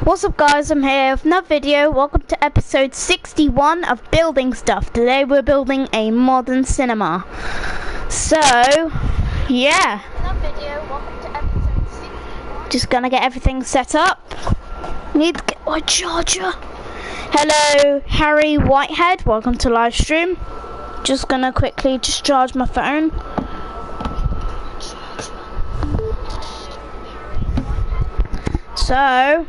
What's up guys, I'm here with another video. Welcome to episode 61 of Building Stuff. Today we're building a modern cinema. So, yeah. Just gonna get everything set up. Need to get my charger. Hello, Harry Whitehead. Welcome to live stream. Just gonna quickly charge my phone. So,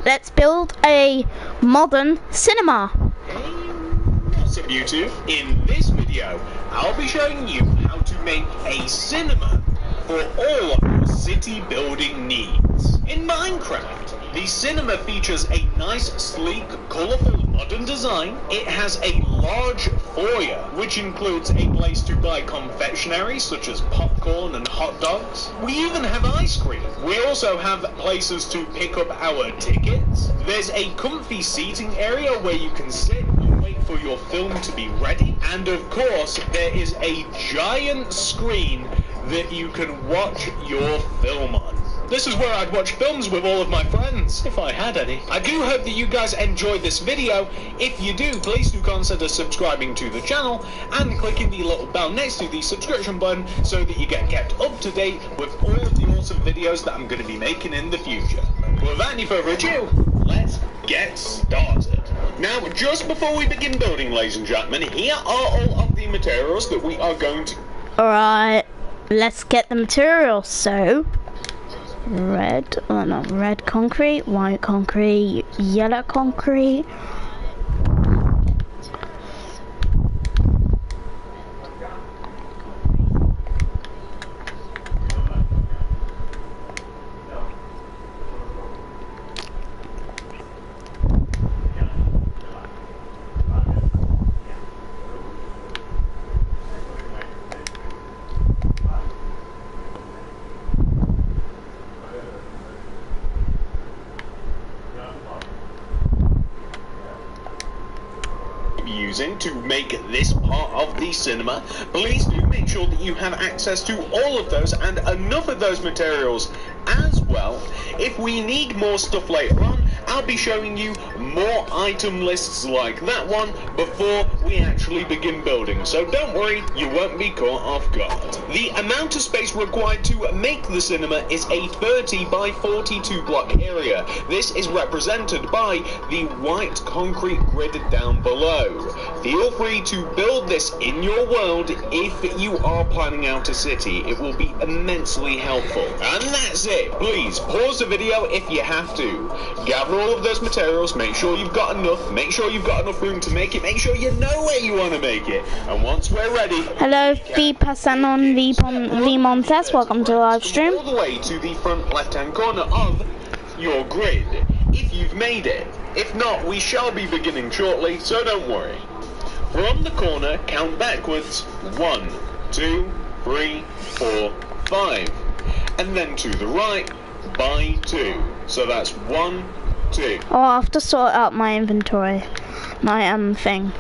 let's build a modern cinema. What's up YouTube? In this video, I'll be showing you how to make a cinema for all of your city building needs. In Minecraft, the cinema features a nice, sleek, colourful, modern design. It has a large foyer, which includes a place to buy confectionery such as popcorn and hot dogs. We even have ice cream. We also have places to pick up our tickets. There's a comfy seating area where you can sit and wait for your film to be ready. And of course, there is a giant screen that you can watch your film on. This is where I'd watch films with all of my friends, if I had any. I do hope that you guys enjoyed this video. If you do, please do consider subscribing to the channel and clicking the little bell next to the subscription button so that you get kept up to date with all of the awesome videos that I'm going to be making in the future. Without any further ado, let's get started. Now, just before we begin building, ladies and gentlemen, here are all of the materials that we are going to... Alright, let's get the materials. So, red concrete, white concrete, yellow concrete. using to make this part of the cinema. Please do make sure that you have access to all of those and enough of those materials as well. If we need more stuff later on, I'll be showing you more item lists like that one before we actually begin building, so don't worry, you won't be caught off guard. The amount of space required to make the cinema is a 30 by 42 block area. This is represented by the white concrete grid down below. Feel free to build this in your world if you are planning out a city. It will be immensely helpful. And that's it. Please pause the video if you have to. Gather all of those materials, make sure you've got enough, make sure you've got enough room to make it, make sure you know where you want to make it, and once we're ready... Hello, Vipasanon Vimontes, welcome to the live stream. All the way to the front left-hand corner of your grid, if you've made it. If not, we shall be beginning shortly, so don't worry. From the corner, count backwards, 1, 2, 3, 4, 5, and then to the right, by 2. So that's 1, 2. Oh, I have to sort out my inventory, my thing.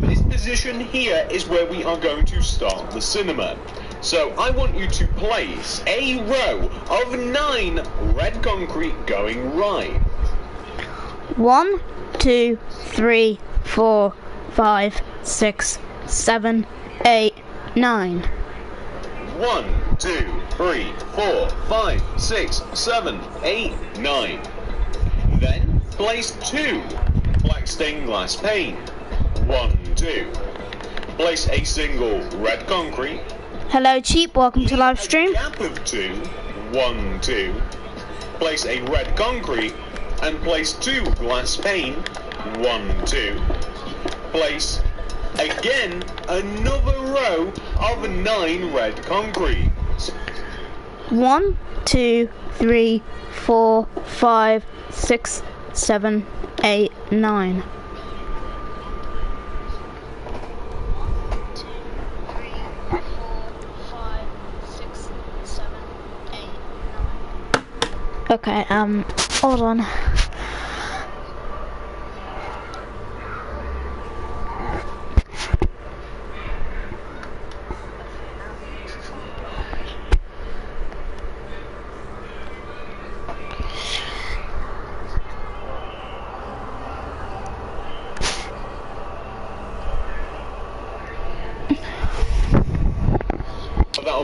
This position here is where we are going to start the cinema. So I want you to place a row of 9 red concrete going right. 1, 2, 3, 4, 5, 6, 7, 8, 9. 1, 2, 3, 4, 5, 6, 7, 8, 9. Then place 2 black stained glass pane. 1, 2. Place a single red concrete. Hello, Cheap. Welcome to live stream. Gap of 2. 1, 2. Place a red concrete and place 2 glass pane. 1, 2. Place again another row of 9 red concrete. 1, 2, 3, 4, 5, 6, 7, 8, 9. Okay, hold on.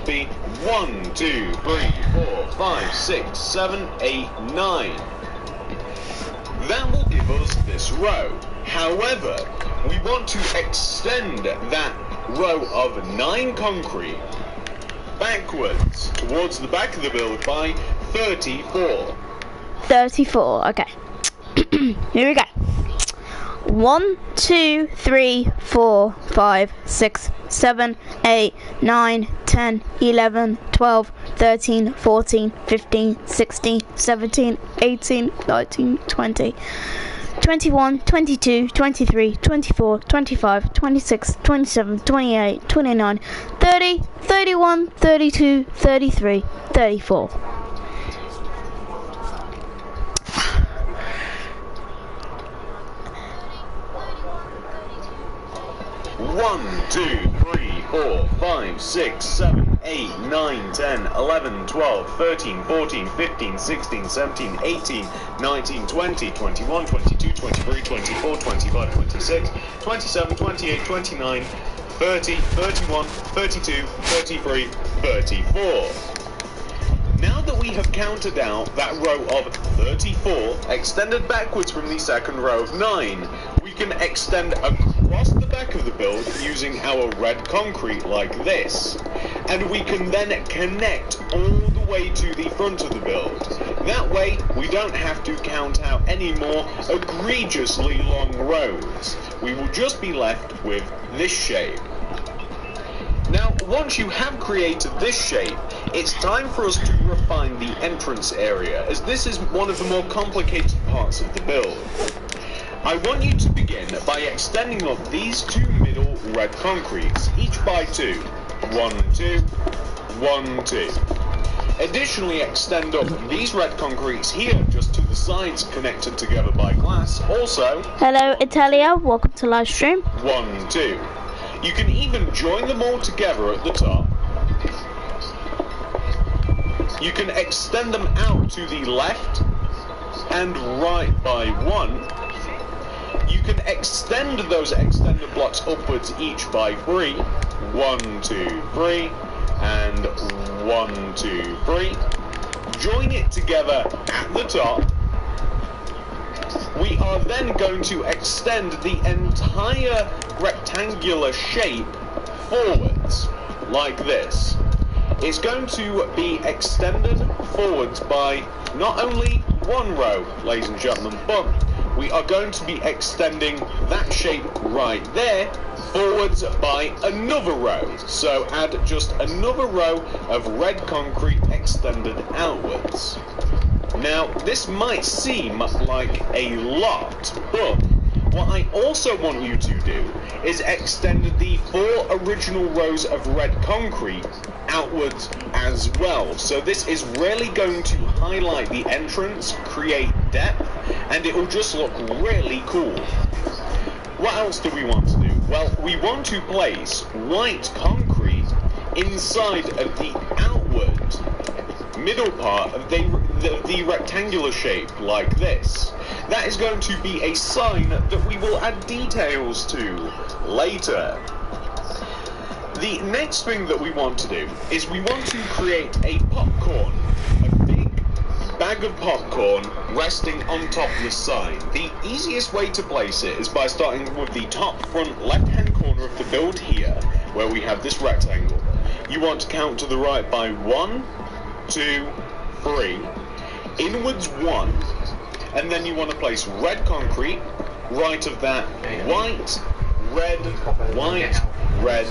be 1, 2, 3, 4, 5, 6, 7, 8, 9. That will give us this row. However, we want to extend that row of 9 concrete backwards towards the back of the build by 34. 34, okay. Here we go. 1, 2, 3, 4, 5, 6, 7, 8, 9, 10, 11, 12, 13, 14, 15, 16, 17, 18, 19, 20, 21, 22, 23, 24, 25, 26, 27, 28, 29, 30, 31, 32, 33, 34. 1, 2, 3, 4, 5, 6, 7, 8, 9, 10, 11, 12, 13, 14, 15, 16, 17, 18, 19, 20, 21, 22, 23, 24, 25, 26, 27, 28, 29, 30, 31, 32, 33, 34. Now that we have counted out that row of 34, extended backwards from the second row of 9, we can extend across the back of the build using our red concrete like this. And we can then connect all the way to the front of the build. That way, we don't have to count out any more egregiously long rows. We will just be left with this shape. Now, once you have created this shape, it's time for us to refine the entrance area, as this is one of the more complicated parts of the build. I want you to begin by extending up these 2 middle red concretes, each by 2. 1, 2, 1, 2. Additionally, extend up these red concretes here, just to the sides connected together by glass. Also, Hello Italia, welcome to live stream. 1, 2. You can even join them all together at the top. You can extend them out to the left and right by 1. You can extend those extended blocks upwards each by 3. 1, 2, 3, and 1, 2, 3. Join it together at the top. We are then going to extend the entire rectangular shape forwards, like this. It's going to be extended forwards by not only 1 row, ladies and gentlemen, but we are going to be extending that shape right there forwards by another row. So add just another row of red concrete extended outwards. Now, this might seem like a lot, but what I also want you to do is extend the 4 original rows of red concrete outwards as well. So this is really going to highlight the entrance, create depth, and it will just look really cool. What else do we want to do? Well, we want to place white concrete inside of the outward middle part of the rectangular shape, like this. That is going to be a sign that we will add details to later. The next thing that we want to do is we want to create a popcorn, a big bag of popcorn resting on top of the sign. The easiest way to place it is by starting with the top front left-hand corner of the build here, where we have this rectangle. You want to count to the right by 1, 2, 3, inwards 1, and then you want to place red concrete, right of that, white, red, white, red.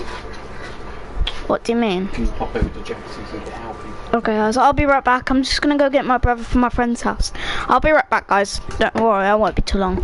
What do you mean? Can you pop over to Jefferson's and get help? Okay guys, I'll be right back. I'm just gonna go get my brother from my friend's house. I'll be right back guys. Don't worry, I won't be too long.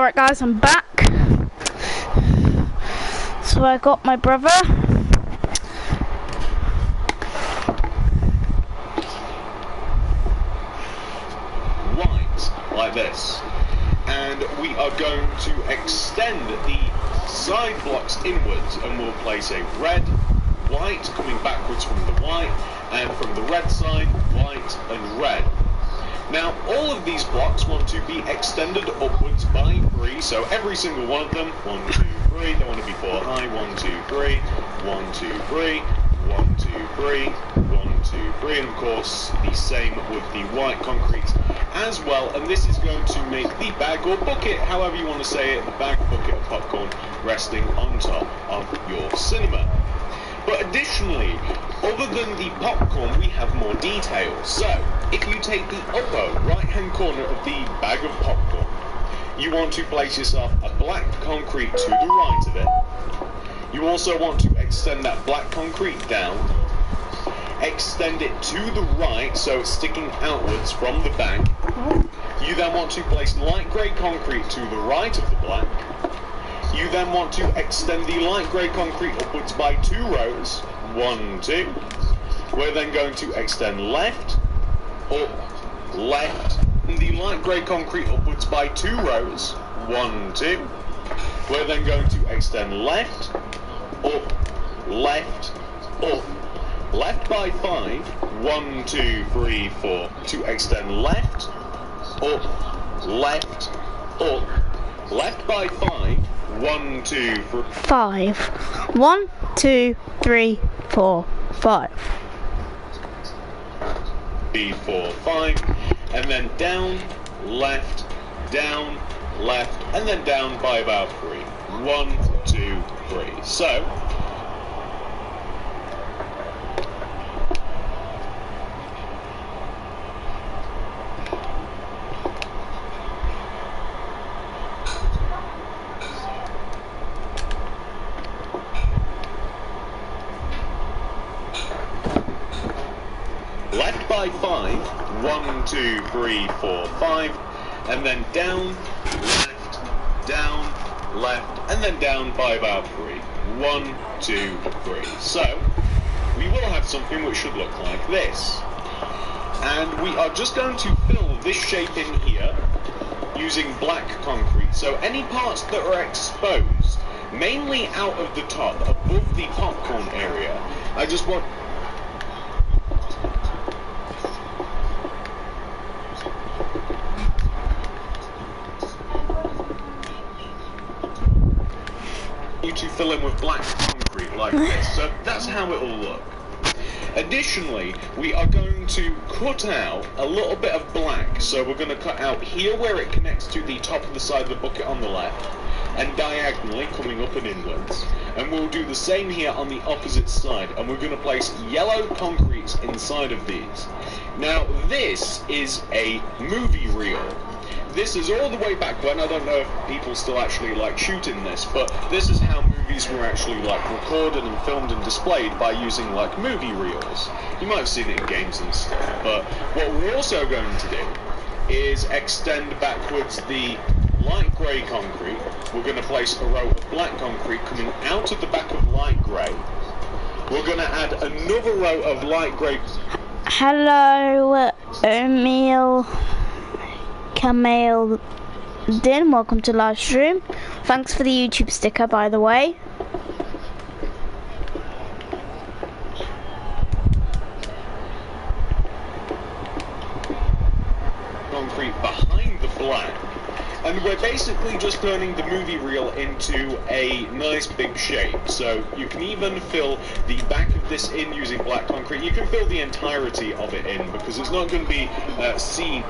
Right guys, I'm back. So I got my brother. White, like this. And we are going to extend the side blocks inwards, and we'll place a red, white coming backwards from the white, and from the red side, white and red. Now, all of these blocks want to be extended upwards by 3, so every single one of them, 1, 2, 3, they want to be 4 high, 1, 2, 3, 1, 2, 3, 1, 2, 3, 1, 2, 3, and of course the same with the white concrete as well, and this is going to make the bag or bucket, however you want to say it, the bag bucket of popcorn resting on top of your cinema. But additionally, other than the popcorn, we have more details. So, if you take the upper right-hand corner of the bag of popcorn, you want to place yourself a black concrete to the right of it. You also want to extend that black concrete down, extend it to the right so it's sticking outwards from the bag. You then want to place light grey concrete to the right of the black. You then want to extend the light grey concrete upwards by 2 rows. 1, 2. We're then going to extend left, up, left, and the light grey concrete upwards by 2 rows. 1, 2. We're then going to extend left, up, left, up. Left by 5. 1, 2, 3, 4. To extend left, up, left, up. Left by 5. 1, 2, 3. 5. 1, 2, 3, 4, 5. 3, 4, 5. And then down, left, and then down by about 3. 1, 2, 3. So, left by 5, 1, 2, 3, 4, 5, and then down, left, and then down by about 3. 1, 2, 3. So, we will have something which should look like this. And we are just going to fill this shape in here using black concrete. So any parts that are exposed, mainly out of the top, above the popcorn area, I just want you to fill in with black concrete like this. So that's how it will look. Additionally, we are going to cut out a little bit of black. So we're going to cut out here where it connects to the top of the side of the bucket on the left, and diagonally coming up and inwards. And we'll do the same here on the opposite side, and we're going to place yellow concrete inside of these. Now this is a movie reel. This is all the way back when, I don't know if people still actually like shooting this, but this is how movies were actually like recorded and filmed and displayed, by using like movie reels. You might have seen it in games and stuff, but what we're also going to do is extend backwards the light grey concrete. We're going to place a row of black concrete coming out of the back of light grey. We're going to add another row of light grey. Hello, Emil Kamel Din, welcome to live stream. Thanks for the YouTube sticker, by the way. Concrete behind the black, and we're basically just turning the movie reel into a nice big shape. So you can even fill the back of this in using black concrete. You can fill the entirety of it in, because it's not going to be seen.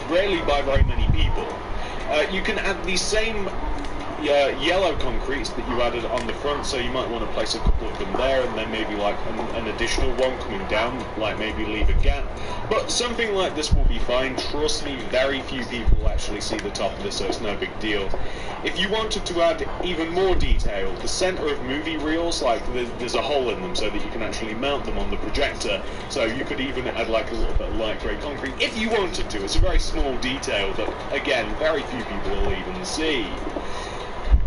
Rarely by very many people. You can add the same yellow concretes that you added on the front, so you might want to place a couple of them there, and then maybe like an additional one coming down, like maybe leave a gap. But something like this will be fine. Trust me, very few people actually see the top of this, so it's no big deal. If you wanted to add even more detail, the center of movie reels, like there's a hole in them so that you can actually mount them on the projector, so you could even add like a little bit of light grey concrete if you wanted to. It's a very small detail that, again, very few people will even see.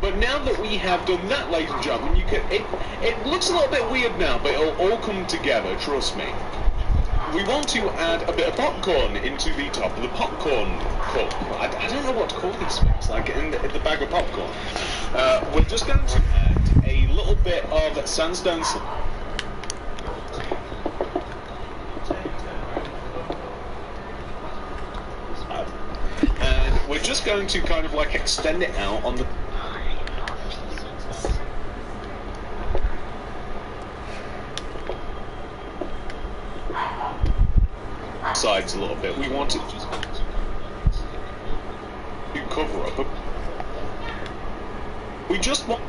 But now that we have done that, ladies and gentlemen, it looks a little bit weird now, but it'll all come together, trust me. We want to add a bit of popcorn into the top of the popcorn cup. I don't know what to call these things, like in the bag of popcorn. We're just going to add a little bit of sandstone and we're just going to kind of like extend it out on the sides a little bit. We want it to cover up. We just want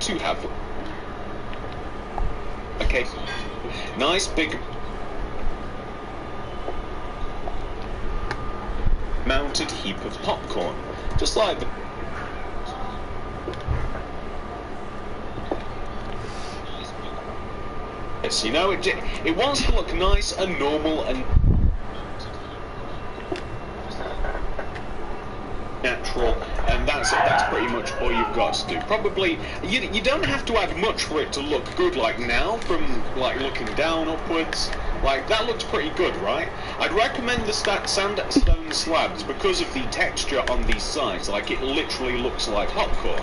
to have okay, nice big mounted heap of popcorn, just like the you know, it wants to look nice and normal and natural, and that's pretty much all you've got to do. Probably you don't have to add much for it to look good. Like now, from like looking down upwards, like that looks pretty good, right? I'd recommend the sandstone slabs because of the texture on these sides. Like it literally looks like popcorn,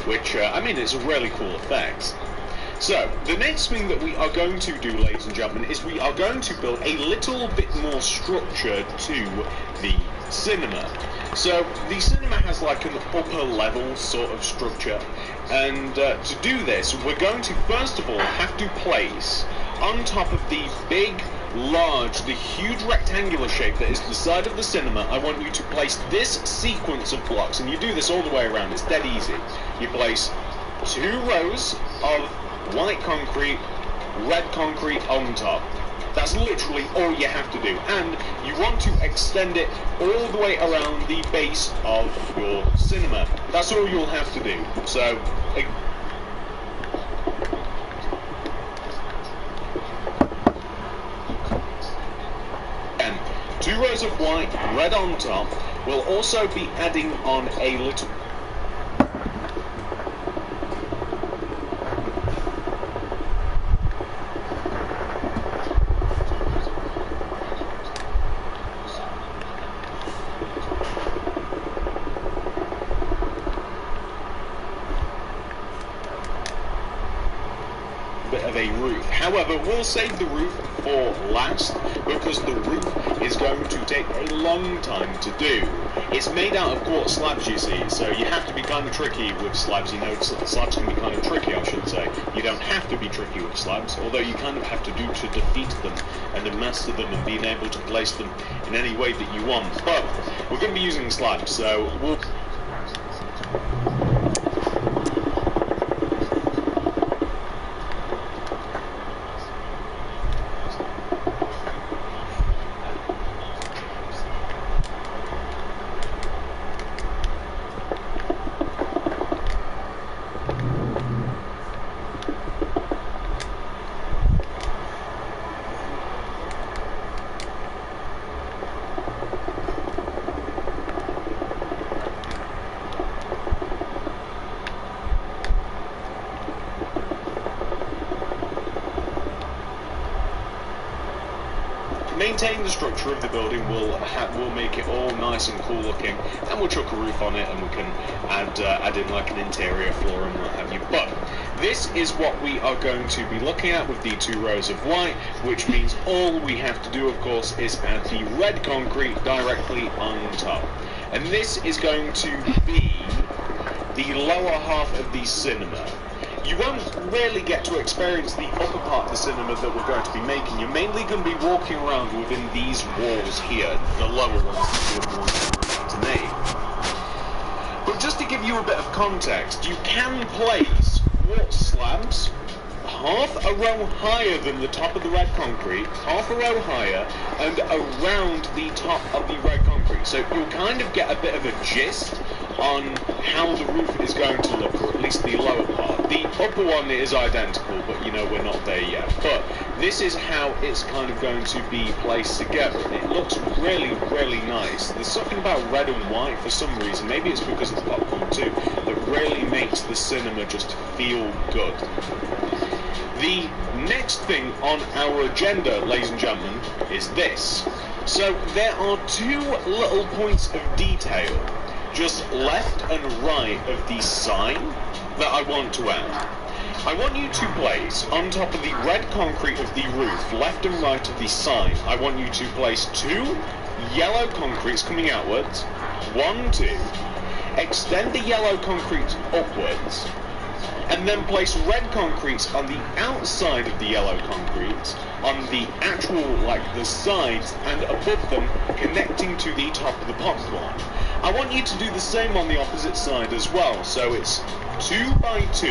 which I mean, it's a really cool effect. So, the next thing that we are going to do, ladies and gentlemen, is we are going to build a little bit more structure to the cinema. So, the cinema has like an upper level sort of structure, and to do this, we're going to first of all have to place on top of the big, large, the huge rectangular shape that is the side of the cinema, I want you to place this sequence of blocks, and you do this all the way around, it's dead easy. You place 2 rows of white concrete, red concrete on top. That's literally all you have to do. And you want to extend it all the way around the base of your cinema. That's all you'll have to do. So, again, 2 rows of white, red on top. We'll also be adding on a little of a roof. However, we'll save the roof for last because the roof is going to take a long time to do. It's made out of quartz slabs, you see, so you have to be kind of tricky with slabs. You know, slabs can be kind of tricky, I should say. You don't have to be tricky with slabs, although you kind of have to do to defeat them and to master them and being able to place them in any way that you want. But we're going to be using slabs, so we'll maintain the structure of the building. We'll make it all nice and cool looking, and we'll chuck a roof on it, and we can add in like an interior floor and what have you. But this is what we are going to be looking at with the 2 rows of white, which means all we have to do, of course, is add the red concrete directly on top. And this is going to be the lower half of the cinema. You won't really get to experience the upper part of the cinema that we're going to be making. You're mainly going to be walking around within these walls here, the lower ones that you're more to make. But just you a bit of context, you can place quartz slabs half a row higher than the top of the red concrete, half a row higher, and around the top of the red concrete. So you'll kind of get a bit of a gist on how the roof is going to look, or at least the lower part. The upper one is identical, but you know, we're not there yet. But this is how it's kind of going to be placed together, and it looks really, really nice. There's something about red and white for some reason, maybe it's because of the popcorn too, that really makes the cinema just feel good. The next thing on our agenda, ladies and gentlemen, is this. So there are two little points of detail, just left and right of the sign, that I want to add. I want you to place on top of the red concrete of the roof, left and right of the sign, I want you to place two yellow concretes coming outwards, 1, 2, extend the yellow concrete upwards, and then place red concretes on the outside of the yellow concrete, on the actual, like, the sides, and above them, connecting to the top of the popcorn. I want you to do the same on the opposite side as well, so it's 2 by 2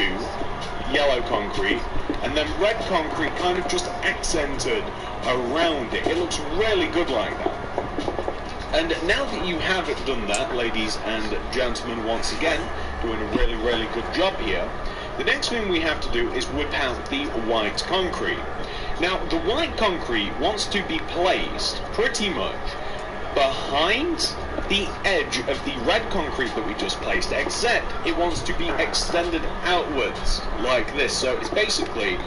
yellow concrete, and then red concrete kind of just accented around it. It looks really good like that. And now that you have done that, ladies and gentlemen, once again, doing a really, really good job here, the next thing we have to do is whip out the white concrete. Now, the white concrete wants to be placed pretty much behind the edge of the red concrete that we just placed, except it wants to be extended outwards like this. So it's basically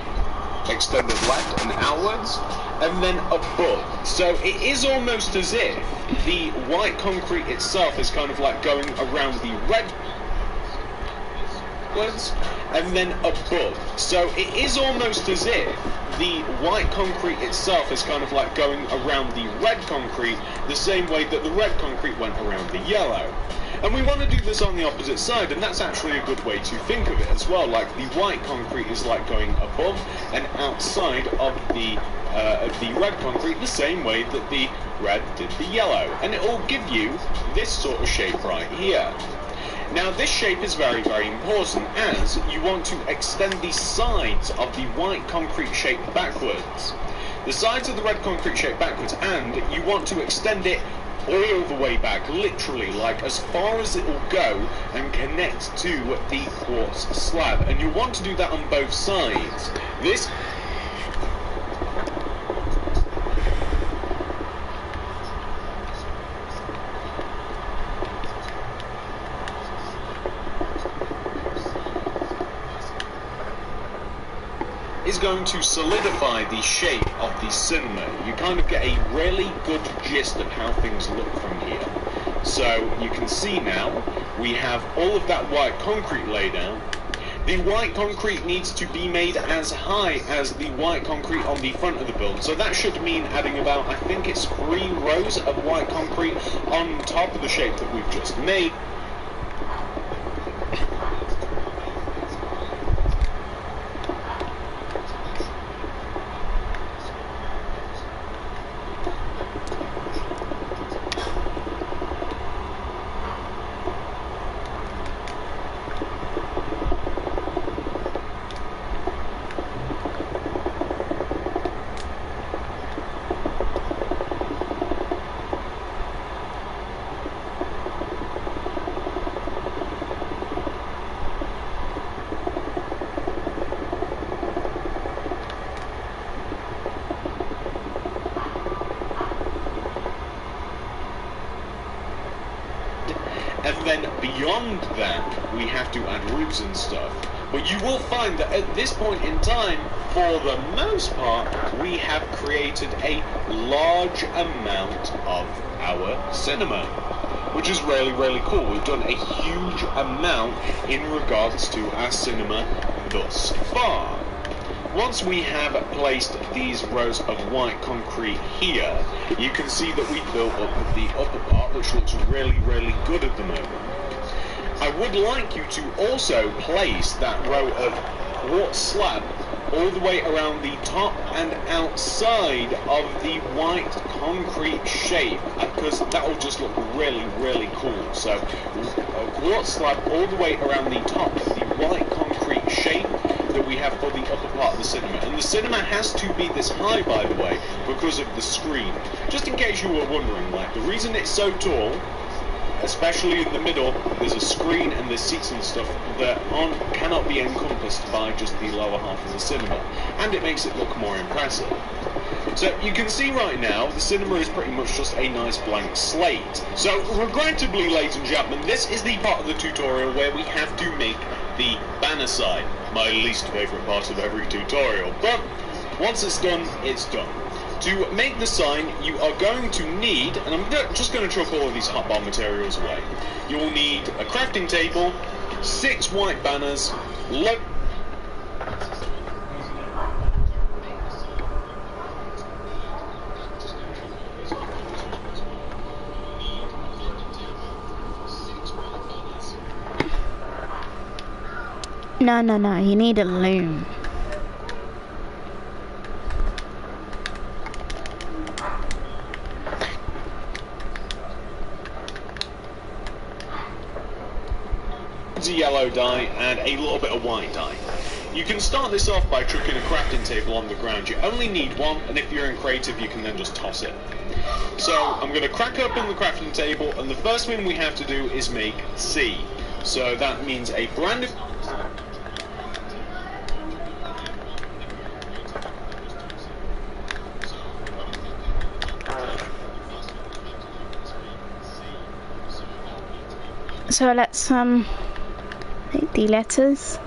extended left and outwards, and then above. So it is almost as if the white concrete itself is kind of like going around the red and then above. So it is almost as if the white concrete itself is kind of like going around the red concrete the same way that the red concrete went around the yellow. And we want to do this on the opposite side, and that's actually a good way to think of it as well. Like, the white concrete is like going above and outside of the red concrete the same way that the red did the yellow. And it will give you this sort of shape right here. Now, this shape is very, very important, as you want to extend the sides of the white concrete shape backwards. The sides of the red concrete shape backwards, and you want to extend it all the way back, literally, like as far as it will go, and connect to the quartz slab. And you want to do that on both sides. This is going to solidify the shape of the cinema. You kind of get a really good gist of how things look from here. So you can see now we have all of that white concrete laid out. The white concrete needs to be made as high as the white concrete on the front of the build. So that should mean adding about, I think it's 3 rows of white concrete on top of the shape that we've just made. And then beyond that, we have to add roofs and stuff. But you will find that at this point in time, for the most part, we have created a large amount of our cinema, which is really, really cool. We've done a huge amount in regards to our cinema thus far. Once we have placed these rows of white concrete here, you can see that we built up the upper part, which looks really, really good at the moment. I would like you to also place that row of quartz slab all the way around the top and outside of the white concrete shape, because that will just look really, really cool. So a quartz slab all the way around the top of the white concrete shape that we have for the upper part of the cinema. And the cinema has to be this high, by the way, because of the screen. Just in case you were wondering, like, the reason it's so tall, especially in the middle, there's a screen and there's seats and stuff that cannot be encompassed by just the lower half of the cinema, and it makes it look more impressive. So you can see right now, the cinema is pretty much just a nice blank slate. So regrettably, ladies and gentlemen, this is the part of the tutorial where we have to make the banner sign. My least favourite part of every tutorial, but once it's done, it's done. To make the sign, you are going to need, and I'm just going to chuck all of these hotbar materials away. You will need a crafting table, 6 white banners, No, you need a loom. yellow dye and a little bit of white dye. You can start this off by chucking a crafting table on the ground. You only need one, and if you're in creative, you can then just toss it. So I'm going to crack open the crafting table, and the first thing we have to do is make C. So that means a brand of... So let's make the letters.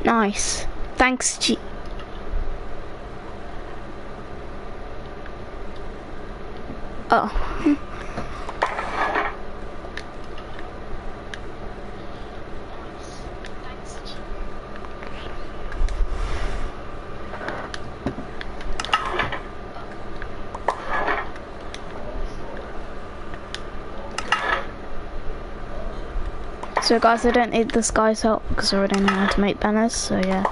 Nice. Thanks, G. Oh. So guys, I don't need this guy's help because I already know how to make banners, so yeah.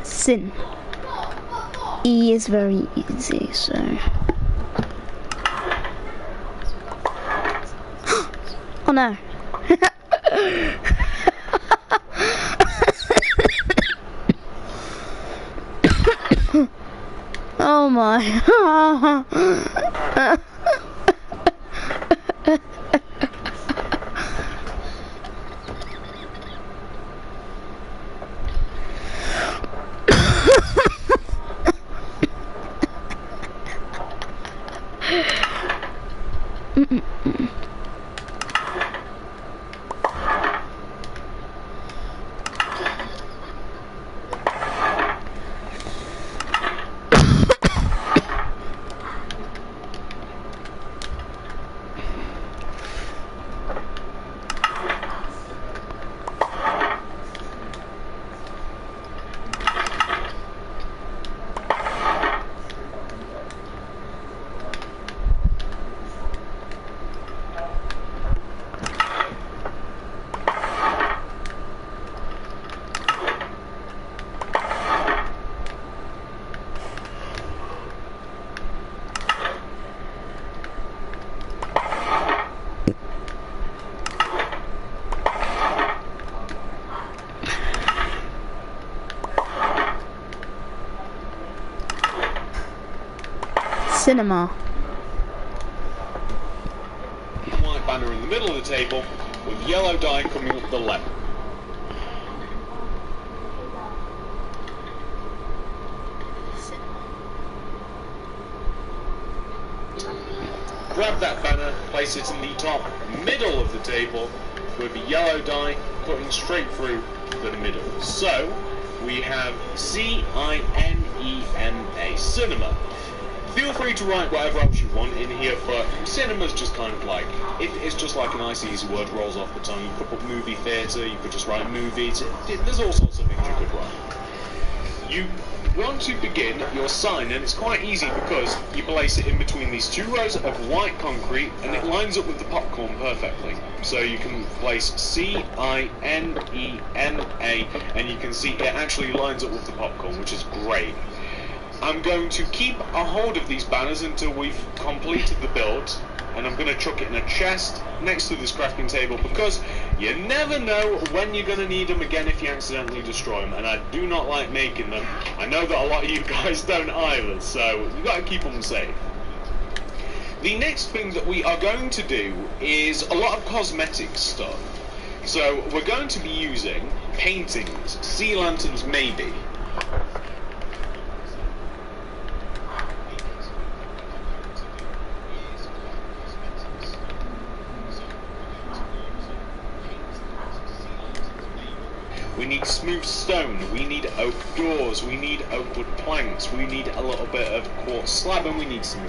Sin. E is very easy, so... Oh no. Oh my. Cinema. White banner in the middle of the table with yellow dye coming up the left. Grab that banner, place it in the top middle of the table with the yellow dye cutting straight through the middle. So we have C-I-N-E-M-A, cinema. Feel free to write whatever else you want in here, but cinema's just kind of like, it's just like a nice easy word rolls off the tongue. You could put movie theatre, you could just write movies, there's all sorts of things you could write. You want to begin your sign, and it's quite easy because you place it in between these two rows of white concrete, and it lines up with the popcorn perfectly. So you can place CINEMA, and you can see it actually lines up with the popcorn, which is great. I'm going to keep a hold of these banners until we've completed the build, and I'm going to chuck it in a chest next to this crafting table because you never know when you're going to need them again if you accidentally destroy them, and I do not like making them. I know that a lot of you guys don't either, so you've got to keep them safe. The next thing that we are going to do is a lot of cosmetic stuff. So we're going to be using paintings, sea lanterns maybe. We need smooth stone, we need oak doors, we need oak wood planks, we need a little bit of quartz slab, and we need some...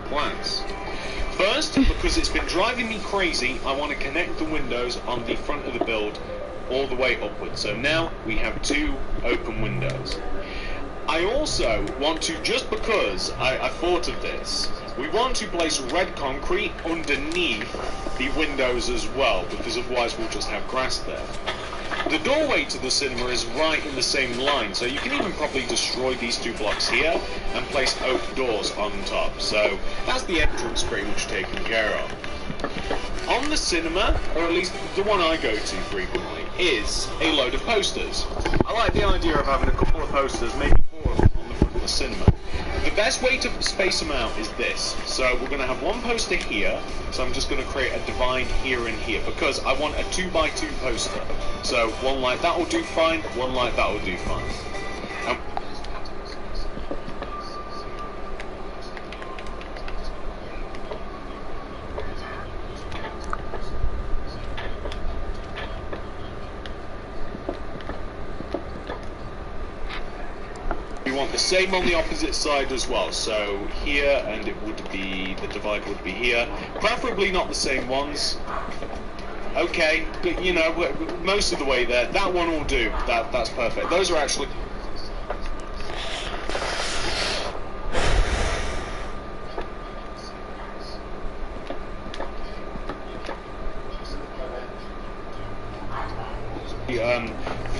plans. First, because it's been driving me crazy, I want to connect the windows on the front of the build all the way upwards. So now we have 2 open windows. I also want to, just because I thought of this, we want to place red concrete underneath the windows as well, because otherwise we'll just have grass there. The doorway to the cinema is right in the same line, so you can even probably destroy these 2 blocks here and place oak doors on top. So that's the entrance pretty much taken care of. On the cinema, or at least the one I go to frequently, is a load of posters. I like the idea of having a couple of posters, maybe 4 of them on the front of the cinema. The best way to space them out is this. So we're going to have 1 poster here, so I'm just going to create a divide here and here, because I want a 2x2 poster. So 1 like that will do fine, 1 like that will do fine. We want the same on the opposite side as well, so here, and it would be, the divide would be here, preferably not the same ones. Okay, but you know, most of the way there, that one will do, that's perfect. Those are actually...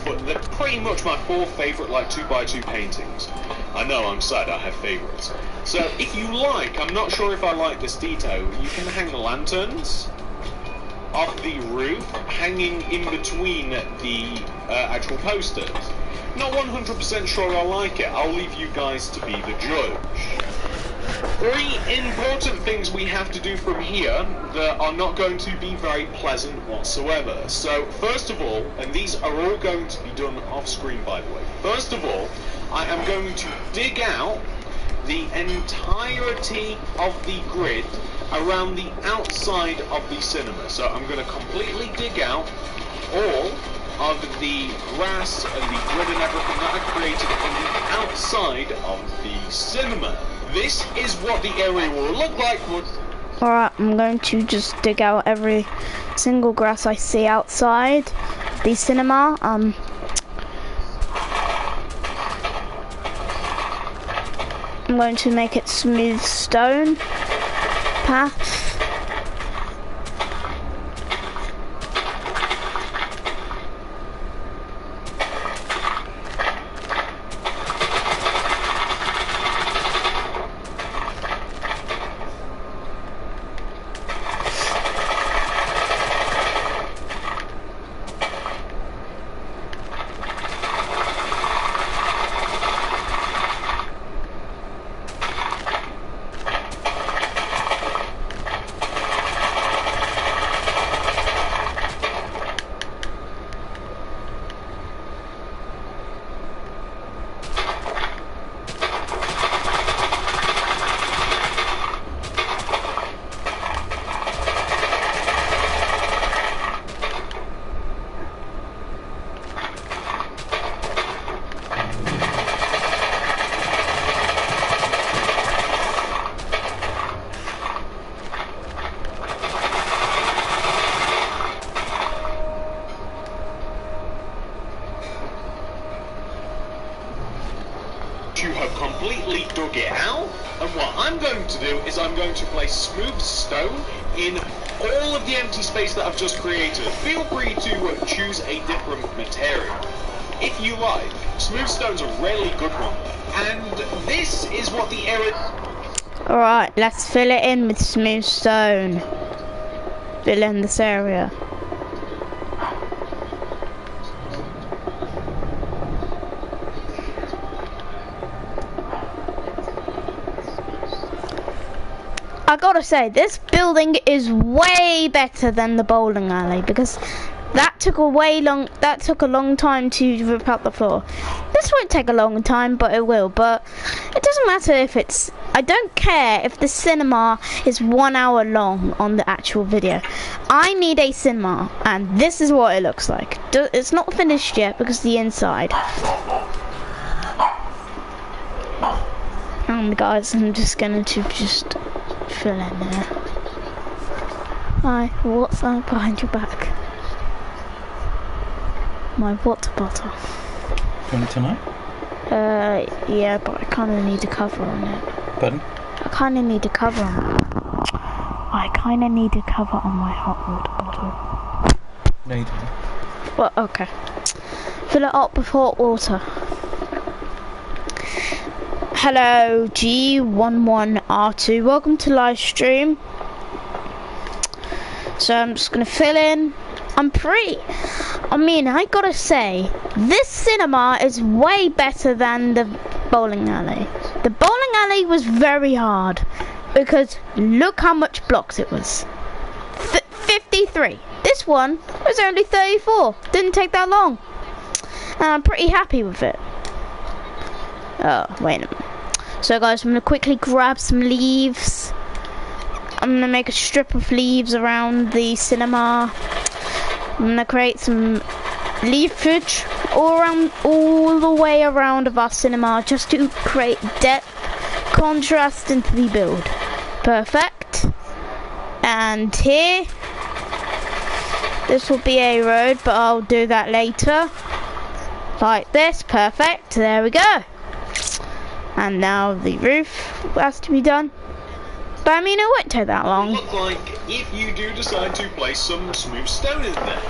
but they're pretty much my 4 favourite, like, 2x2 paintings. I know, I'm sad, I have favourites. So, if you like, I'm not sure if I like this detail, you can hang lanterns off the roof, hanging in between the actual posters. Not 100% sure I like it, I'll leave you guys to be the judge. 3 important things we have to do from here that are not going to be very pleasant whatsoever. So, first of all, and these are all going to be done off screen by the way, first of all, I am going to dig out the entirety of the grid around the outside of the cinema. So I'm going to completely dig out all of the grass and the grid and everything that I created on the outside of the cinema. This is what the area will look like. Alright, I'm going to just dig out every single grass I see outside the cinema. I'm going to make it smooth stone path. have completely dug it out, and what I'm going to do is I'm going to place smooth stone in all of the empty space that I've just created. Feel free to choose a different material if you like. Smooth stone's a really good one, and this is what the area... Alright, let's fill it in with smooth stone. Fill in this area. I gotta say, this building is way better than the bowling alley because that took a long time to rip out the floor. This won't take a long time, but it will. But it doesn't matter if it's... I don't care if the cinema is 1 hour long on the actual video. I need a cinema, and this is what it looks like. It's not finished yet because the inside. And guys, I'm just going to just fill in there. Hi, what's that behind your back? My water bottle. Do you want it tonight? Yeah, but I kind of need a cover on it. Pardon? I kind of need a cover on it. I kind of need a cover on my hot water bottle. No, you don't. Well, okay. Fill it up with hot water. Hello, G11R2. Welcome to live stream. So I'm just gonna fill in. I gotta say, this cinema is way better than the bowling alley. The bowling alley was very hard because look how much blocks it was. 53. This one was only 34. Didn't take that long. And I'm pretty happy with it. Oh, wait a minute. So guys, I'm gonna quickly grab some leaves. I'm gonna make a strip of leaves around the cinema. I'm gonna create some leafage all the way around of our cinema just to create depth, contrast into the build. Perfect. And here, this will be a road, but I'll do that later. Like this, perfect. There we go. And now the roof has to be done. But I mean, it won't take that long. Look like if you do decide to place some smooth stone in there.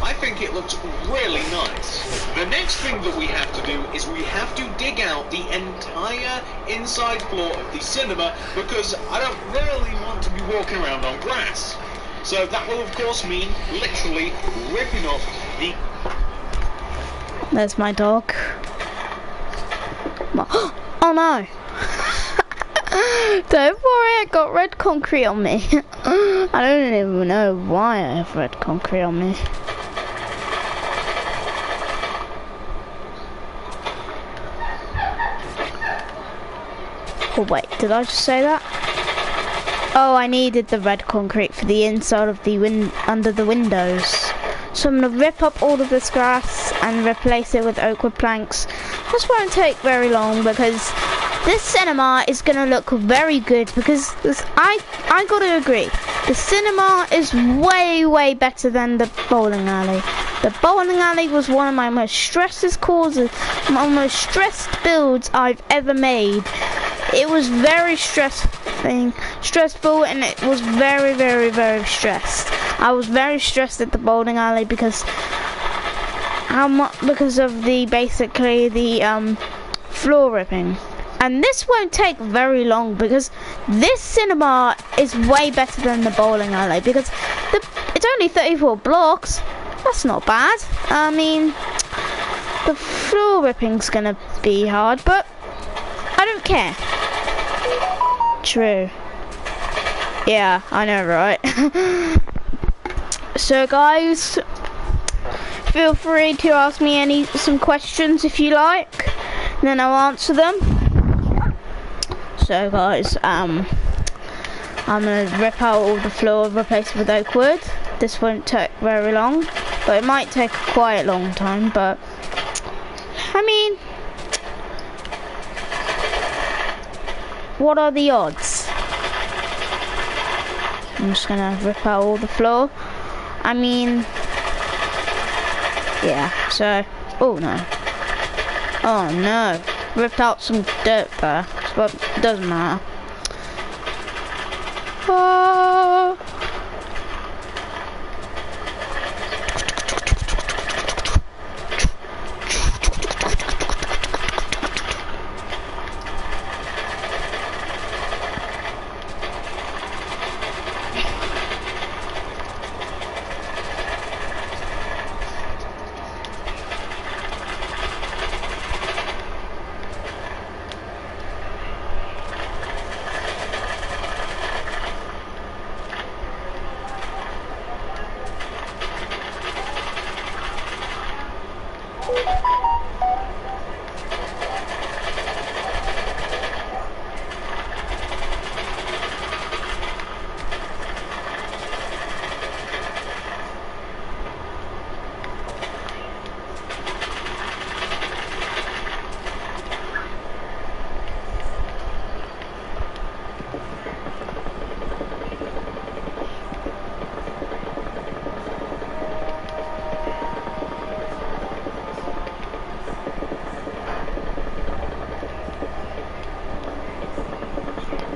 I think it looks really nice. The next thing that we have to do is we have to dig out the entire inside floor of the cinema because I don't really want to be walking around on grass. So that will of course mean literally ripping off the... There's my dog. Oh no! Don't worry, I got red concrete on me. I don't even know why I have red concrete on me. Oh wait, did I just say that? Oh, I needed the red concrete for the inside of the under the windows. So I'm gonna rip up all of this grass and replace it with oak wood planks. This won't take very long because this cinema is gonna look very good because I gotta agree, the cinema is way better than the bowling alley. The bowling alley was one of my most stressful builds I've ever made. It was very stressful, and it was very stressed. I was very stressed at the bowling alley because of the floor ripping. And this won't take very long because this cinema is way better than the bowling alley because it's only 34 blocks. That's not bad. I mean, the floor ripping's gonna be hard, but I don't care. True. Yeah, I know, right? So guys, feel free to ask me some questions if you like, and then I'll answer them. So guys, I'm gonna rip out all the floor, replace it with oak wood. This won't take very long, but it might take quite a long time, but I mean, what are the odds? I'm just gonna rip out all the floor. I mean, yeah, so, oh no, ripped out some dirt there, but it doesn't matter. Oh.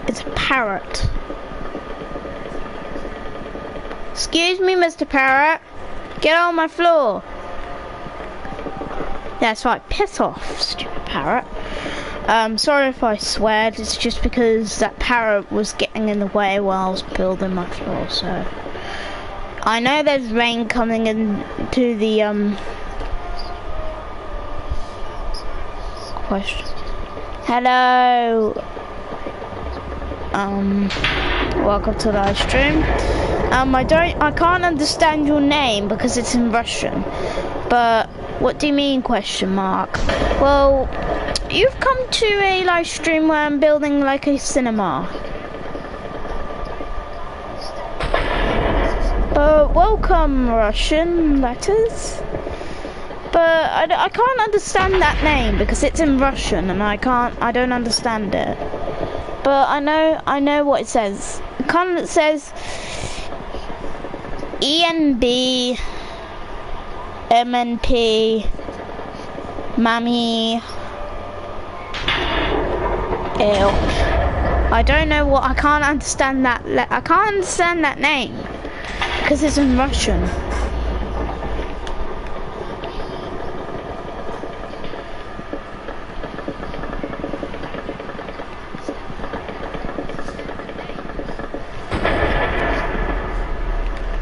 It's a parrot. Excuse me, Mr. Parrot. Get on my floor. That's right, piss off, stupid parrot. Sorry if I swear, it's just because that parrot was getting in the way while I was building my floor, so. I know there's rain coming into the, question. Hello. Welcome to the live stream. I can't understand your name because it's in Russian. But what do you mean, question mark? Well, you've come to a live stream where I'm building like a cinema. But welcome, Russian letters. But I can't understand that name because it's in Russian and I don't understand it. But I know what it says. It says ENB MNP Mammy Ew. I don't know what, I can't understand that name because it's in Russian.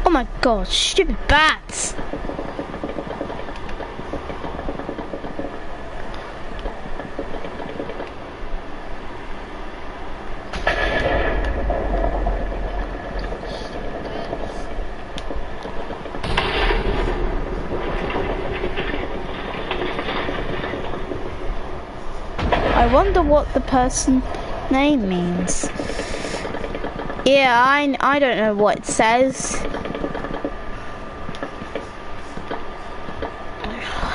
Oh my god, stupid bats! I wonder what the person's name means. Yeah, I don't know what it says.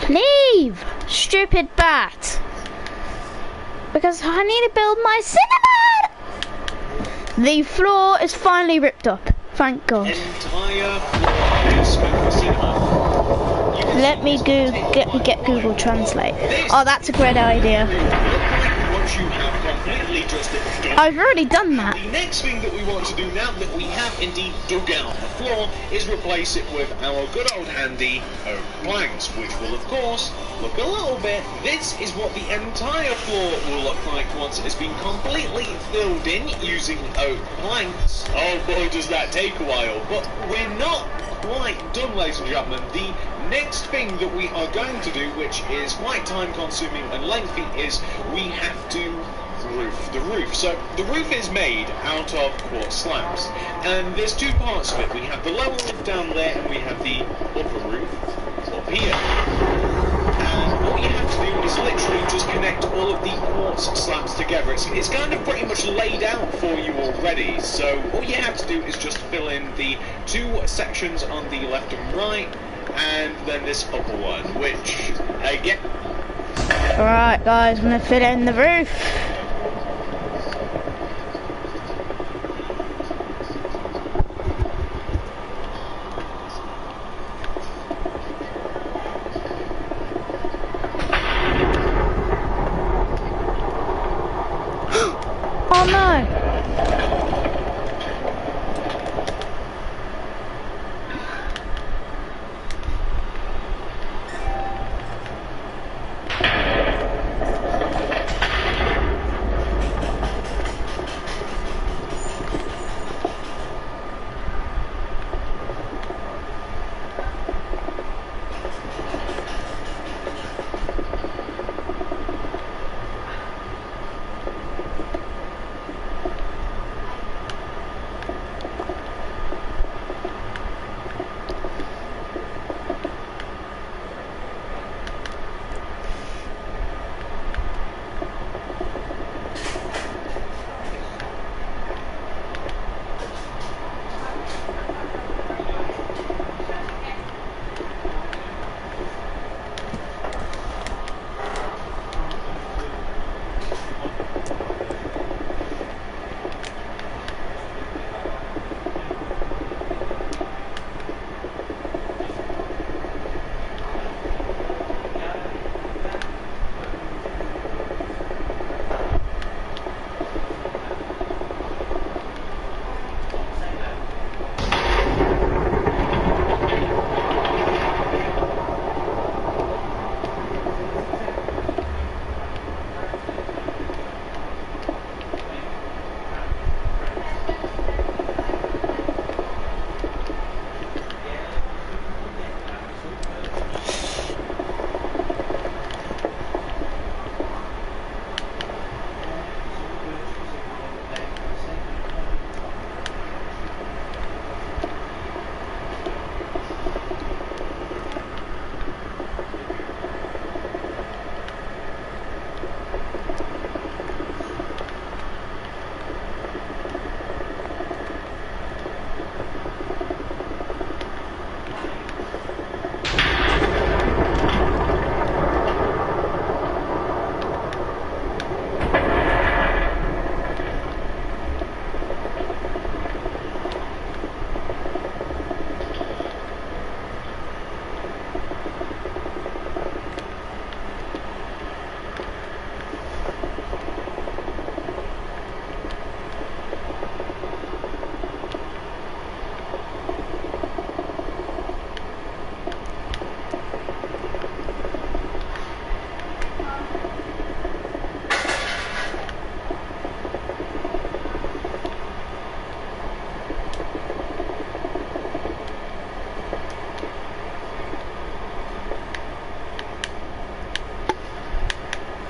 Leave, stupid bat! Because I need to build my cinema! The floor is finally ripped up. Thank God. Let me get Google Translate. Oh, that's a great idea. I've already done that. The next thing that we want to do now that we have indeed dug out the floor is replace it with our good old handy oak planks, which will of course look a little bit. This is what the entire floor will look like once it's been completely filled in using oak planks. Oh boy, does that take a while, but we're not quite done, ladies and gentlemen. The next thing that we are going to do, which is quite time consuming and lengthy, is we have to roof the roof. So the roof is made out of quartz slabs, and there's two parts of it. We have the lower roof down there and we have the upper roof up here. And what you have to do is literally just connect all of the quartz slabs together. It's kind of pretty much laid out for you already, so all you have to do is just fill in the two sections on the left and right, and then this upper one, which again. Alright guys, I'm gonna fit in the roof.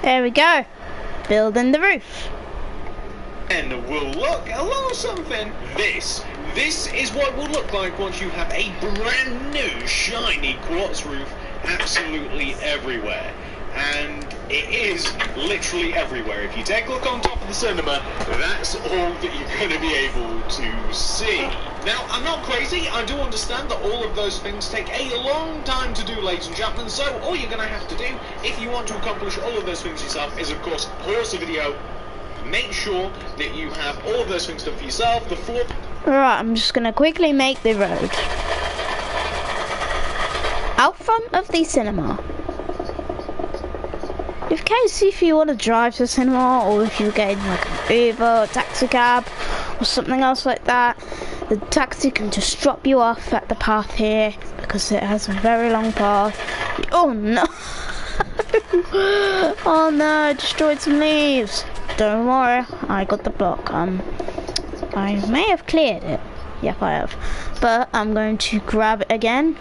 There we go. Building the roof. And will look a little something. This is what it will look like once you have a brand new shiny quartz roof absolutely everywhere. And it is literally everywhere. If you take a look on top of the cinema, that's all that you're going to be able to see. Now, I'm not crazy. I do understand that all of those things take a long time to do, ladies and gentlemen. So all you're going to have to do, if you want to accomplish all of those things yourself, is of course pause the video. Make sure that you have all of those things done for yourself. The floor. Alright, I'm just gonna quickly make the road. Out front of the cinema. In case if you want to drive to the cinema, or if you're getting like an Uber, a taxi cab, or something else like that, the taxi can just drop you off at the path here, because it has a very long path. Oh no! Oh no, I destroyed some leaves. Don't worry, I got the block. I may have cleared it. Yep, I have. But I'm going to grab it again.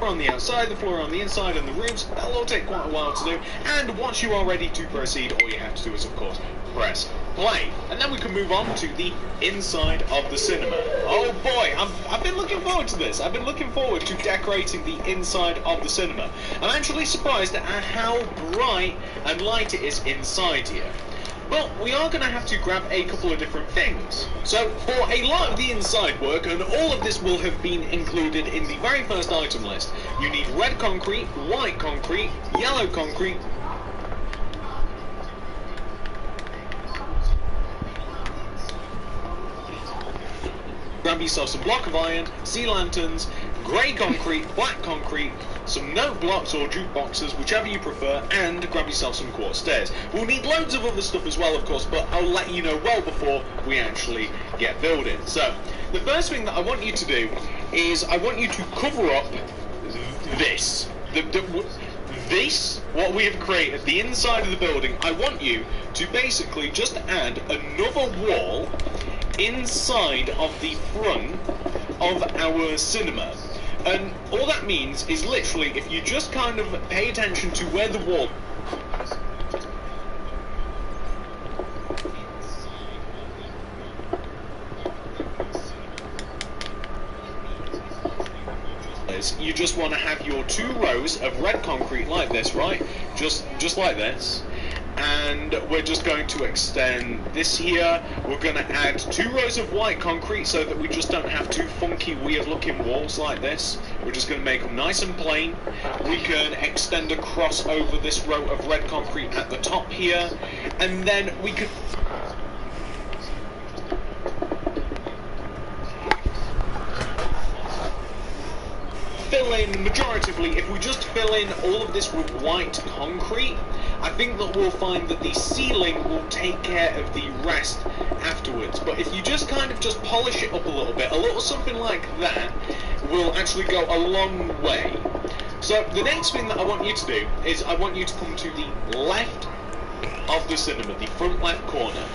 On the outside, the floor on the inside, and the roofs. That'll all take quite a while to do. And once you are ready to proceed, all you have to do is, of course, press play. And then we can move on to the inside of the cinema. Oh boy, I've been looking forward to this. I've been looking forward to decorating the inside of the cinema. I'm actually surprised at how bright and light it is inside here. But we are going to have to grab a couple of different things. So for a lot of the inside work, and all of this will have been included in the very first item list, you need red concrete, white concrete, yellow concrete, grab yourself some block of iron, sea lanterns, grey concrete, black concrete, some note blocks or jukeboxes, whichever you prefer, and grab yourself some quartz stairs. We'll need loads of other stuff as well, of course, but I'll let you know well before we actually get building. So, the first thing that I want you to do is I want you to cover up this. This, what we have created, the inside of the building. I want you to basically just add another wall inside of the front of our cinema. And all that means is literally, if you just kind of pay attention to where the wall is, you just want to have your 2 rows of red concrete like this, right? Just like this. And we're just going to extend this here. We're going to add 2 rows of white concrete so that we just don't have 2 funky, weird looking walls like this. We're just going to make them nice and plain. We can extend across over this row of red concrete at the top here. And then we can... fill in, majoritively, if we just fill in all of this with white concrete, I think that we'll find that the ceiling will take care of the rest afterwards. But if you just kind of just polish it up a little something like that will actually go a long way. So the next thing that I want you to do is I want you to come to the left of the cinema, the front left corner.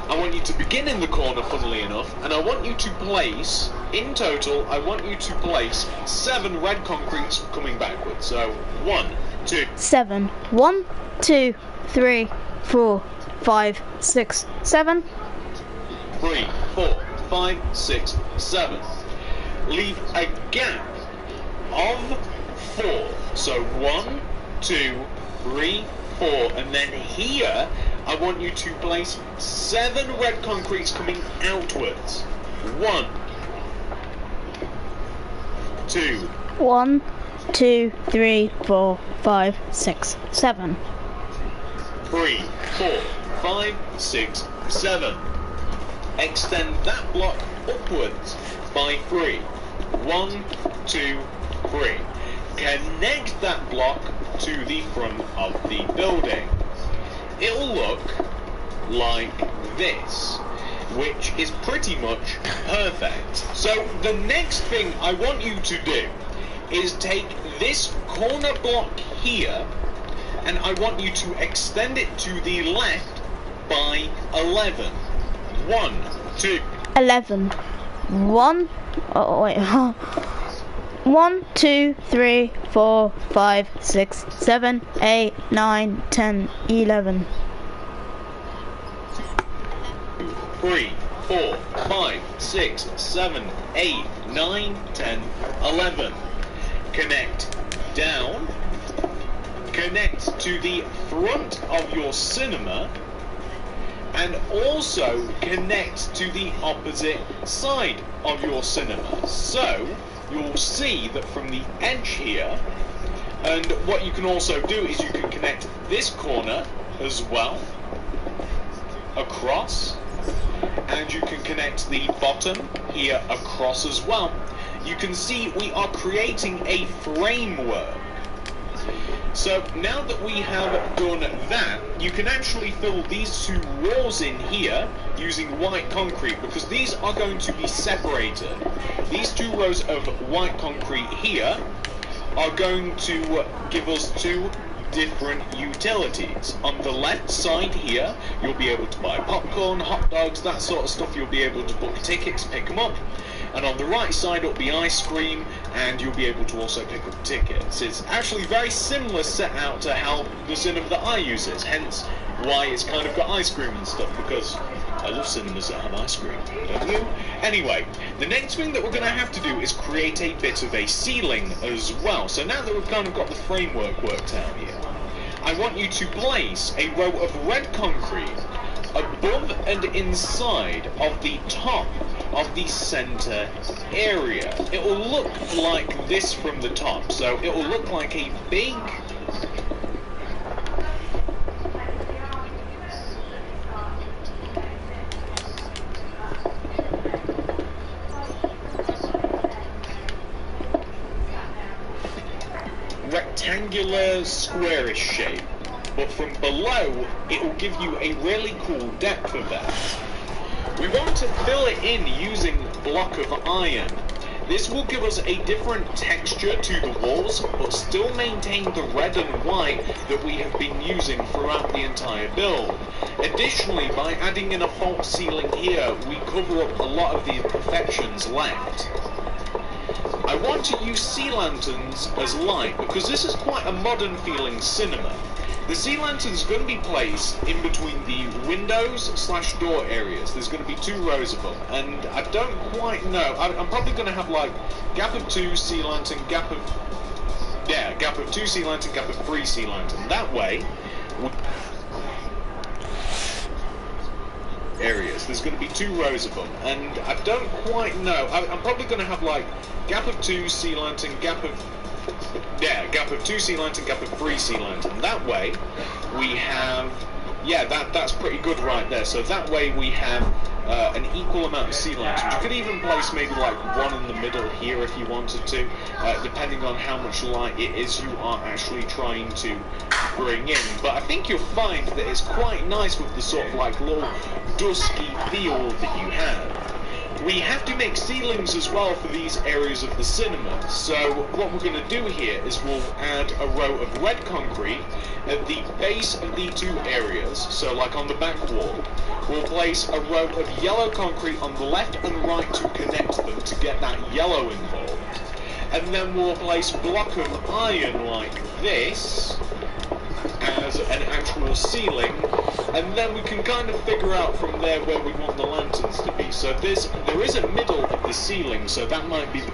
I want you to begin in the corner, funnily enough, and I want you to place, in total, I want you to place 7 red concretes coming backwards. So 1, 2, 7. 1, 2, 3, 4, 5, 6, 7. 3, 4, 5, 6, 7. Leave a gap of 4. So 1, 2, 3, 4, and then here I want you to place 7 red concretes coming outwards. 1, 2. 1, 2, 3, 4, 5, 6, 7. 3, 4, 5, 6, 7. Extend that block upwards by 3. 1, 2, 3. Connect that block to the front of the building. It'll look like this, which is pretty much perfect. So the next thing I want you to do is take this corner block here, and I want you to extend it to the left by 11. 1, 2. 11. 1. Oh, wait. 1, 2, 3, 4, 5, 6, 7, 8, 9, 10, 11. 3, 4, 5, 6, 7, 8, 9, 10, 11. Connect down. Connect to the front of your cinema. And also connect to the opposite side of your cinema. So you'll see that from the edge here, and what you can also do is you can connect this corner as well across, and you can connect the bottom here across as well. You can see we are creating a framework. So now that we have done that, you can actually fill these two walls in here using white concrete, because these are going to be separated. These two rows of white concrete here are going to give us two different utilities. On the left side here, you'll be able to buy popcorn, hot dogs, that sort of stuff. You'll be able to book tickets, pick them up. And on the right side it'll be ice cream, and you'll be able to also pick up tickets. It's actually very similar set out to how the cinema that I use is, hence why it's kind of got ice cream and stuff, because I love cinemas that have ice cream, don't you? Anyway, the next thing that we're going to have to do is create a bit of a ceiling as well. So now that we've kind of got the framework worked out here, I want you to place a row of red concrete above and inside of the top of the center area. It will look like this from the top, so it will look like a big rectangular squarish shape, but from below it will give you a really cool depth of that. We want to fill it in using block of iron. This will give us a different texture to the walls, but still maintain the red and white that we have been using throughout the entire build. Additionally, by adding in a false ceiling here, we cover up a lot of the imperfections left. I want to use sea lanterns as light, because this is quite a modern feeling cinema. The sea lantern's going to be placed in between the windows/door areas. There's going to be two rows of them, and I don't quite know. I'm probably going to have like gap of 2 sea lantern, gap of 2 sea lantern, gap of 3 sea lantern. That way, areas. There's going to be 2 rows of them, and I don't quite know. I'm probably going to have like gap of 2 sea lantern, gap of 2 sea lantern, gap of 3 sea lantern. That way we have, that's pretty good right there. So that way we have an equal amount of sea lanterns. You could even place maybe like one in the middle here if you wanted to, depending on how much light it is you are actually trying to bring in. But I think you'll find that it's quite nice with the sort of like little dusky feel that you have. We have to make ceilings as well for these areas of the cinema. So what we're going to do here is we'll add a row of red concrete at the base of the 2 areas. So like on the back wall, we'll place a row of yellow concrete on the left and right to connect them to get that yellow involved. And then we'll place block of iron like this as an actual ceiling, and then we can kind of figure out from there where we want the lanterns to be. So there is a middle of the ceiling, so that might be the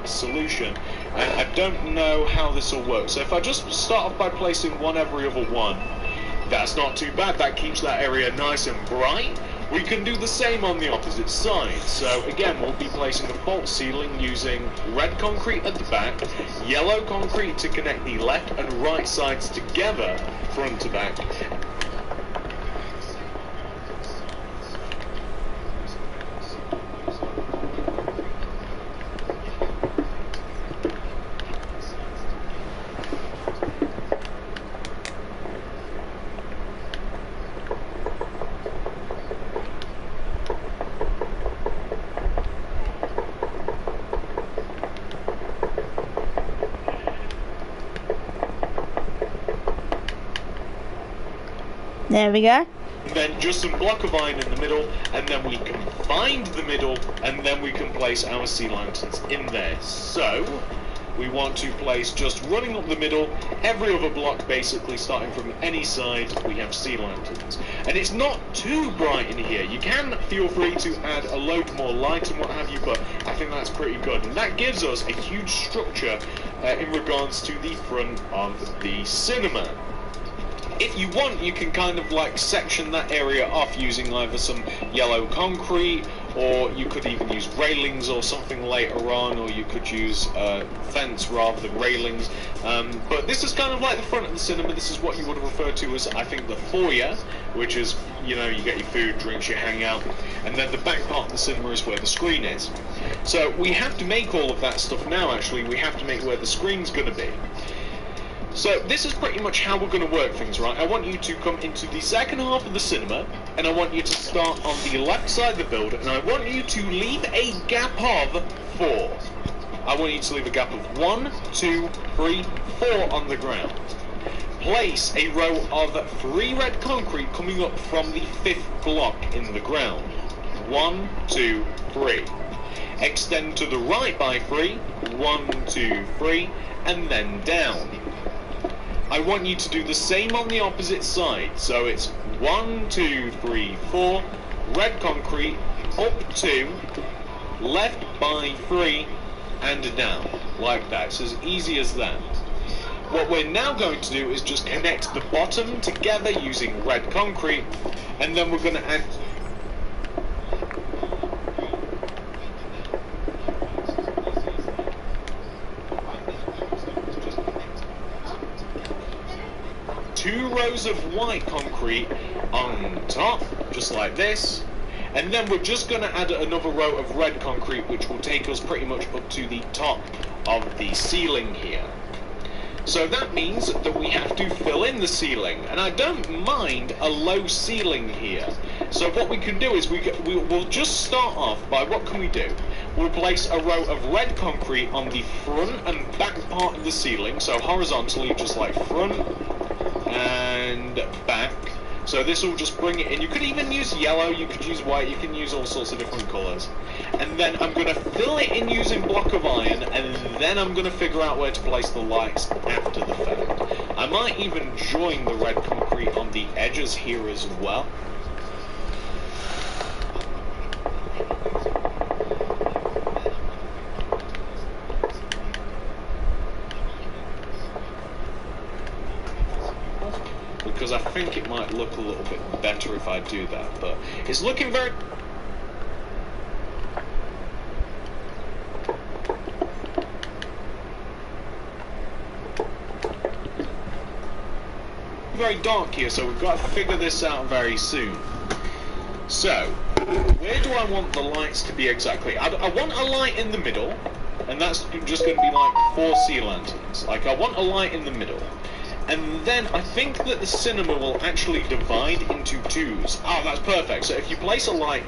solution. And I don't know how this will work. So if I just start off by placing one every other one, that's not too bad. That keeps that area nice and bright. We can do the same on the opposite side. So again, we'll be placing a false ceiling using red concrete at the back, yellow concrete to connect the left and right sides together, front to back. There we go. Then just some block of iron in the middle, and then we can find the middle, and then we can place our sea lanterns in there. So we want to place, just running up the middle, every other block basically starting from any side, we have sea lanterns. And it's not too bright in here. You can feel free to add a load more light and what have you, but I think that's pretty good. And that gives us a huge structure in regards to the front of the cinema. If you want, you can kind of like section that area off using either some yellow concrete, or you could even use railings or something later on, or you could use fence rather than railings. But this is kind of like the front of the cinema. This is what you would refer to as, I think, the foyer, which is, you know, you get your food, drinks, you hang out, and then the back part of the cinema is where the screen is. So we have to make all of that stuff now, actually. We have to make where the screen's going to be. So this is pretty much how we're going to work things, right? I want you to come into the second half of the cinema, and I want you to start on the left side of the building, and I want you to leave a gap of 4. I want you to leave a gap of 1, 2, 3, 4 on the ground. Place a row of 3 red concrete coming up from the 5th block in the ground. 1, 2, 3. Extend to the right by 3. 1, 2, 3, and then down. I want you to do the same on the opposite side, so it's 1, 2, 3, 4, red concrete, up 2, left by 3, and down, like that. It's as easy as that. What we're now going to do is just connect the bottom together using red concrete, and then we're going to add 2 rows of white concrete on top, just like this, and then we're just going to add another row of red concrete, which will take us pretty much up to the top of the ceiling here. So that means that we have to fill in the ceiling, and I don't mind a low ceiling here. So what we can do is we'll just start off by, what can we do? We'll place a row of red concrete on the front and back part of the ceiling, so horizontally, just like front and back. So this will just bring it in. You could even use yellow, you could use white, you can use all sorts of different colours. And then I'm going to fill it in using block of iron, and then I'm going to figure out where to place the lights after the fact. I might even join the red concrete on the edges here as well. Because I think it might look a little bit better if I do that, but it's looking very dark here, so we've got to figure this out very soon. So, where do I want the lights to be exactly? I want a light in the middle, and that's just going to be like 4 sea lanterns. Like, I want a light in the middle. And then I think that the cinema will actually divide into 2s. Oh, that's perfect. So if you place a light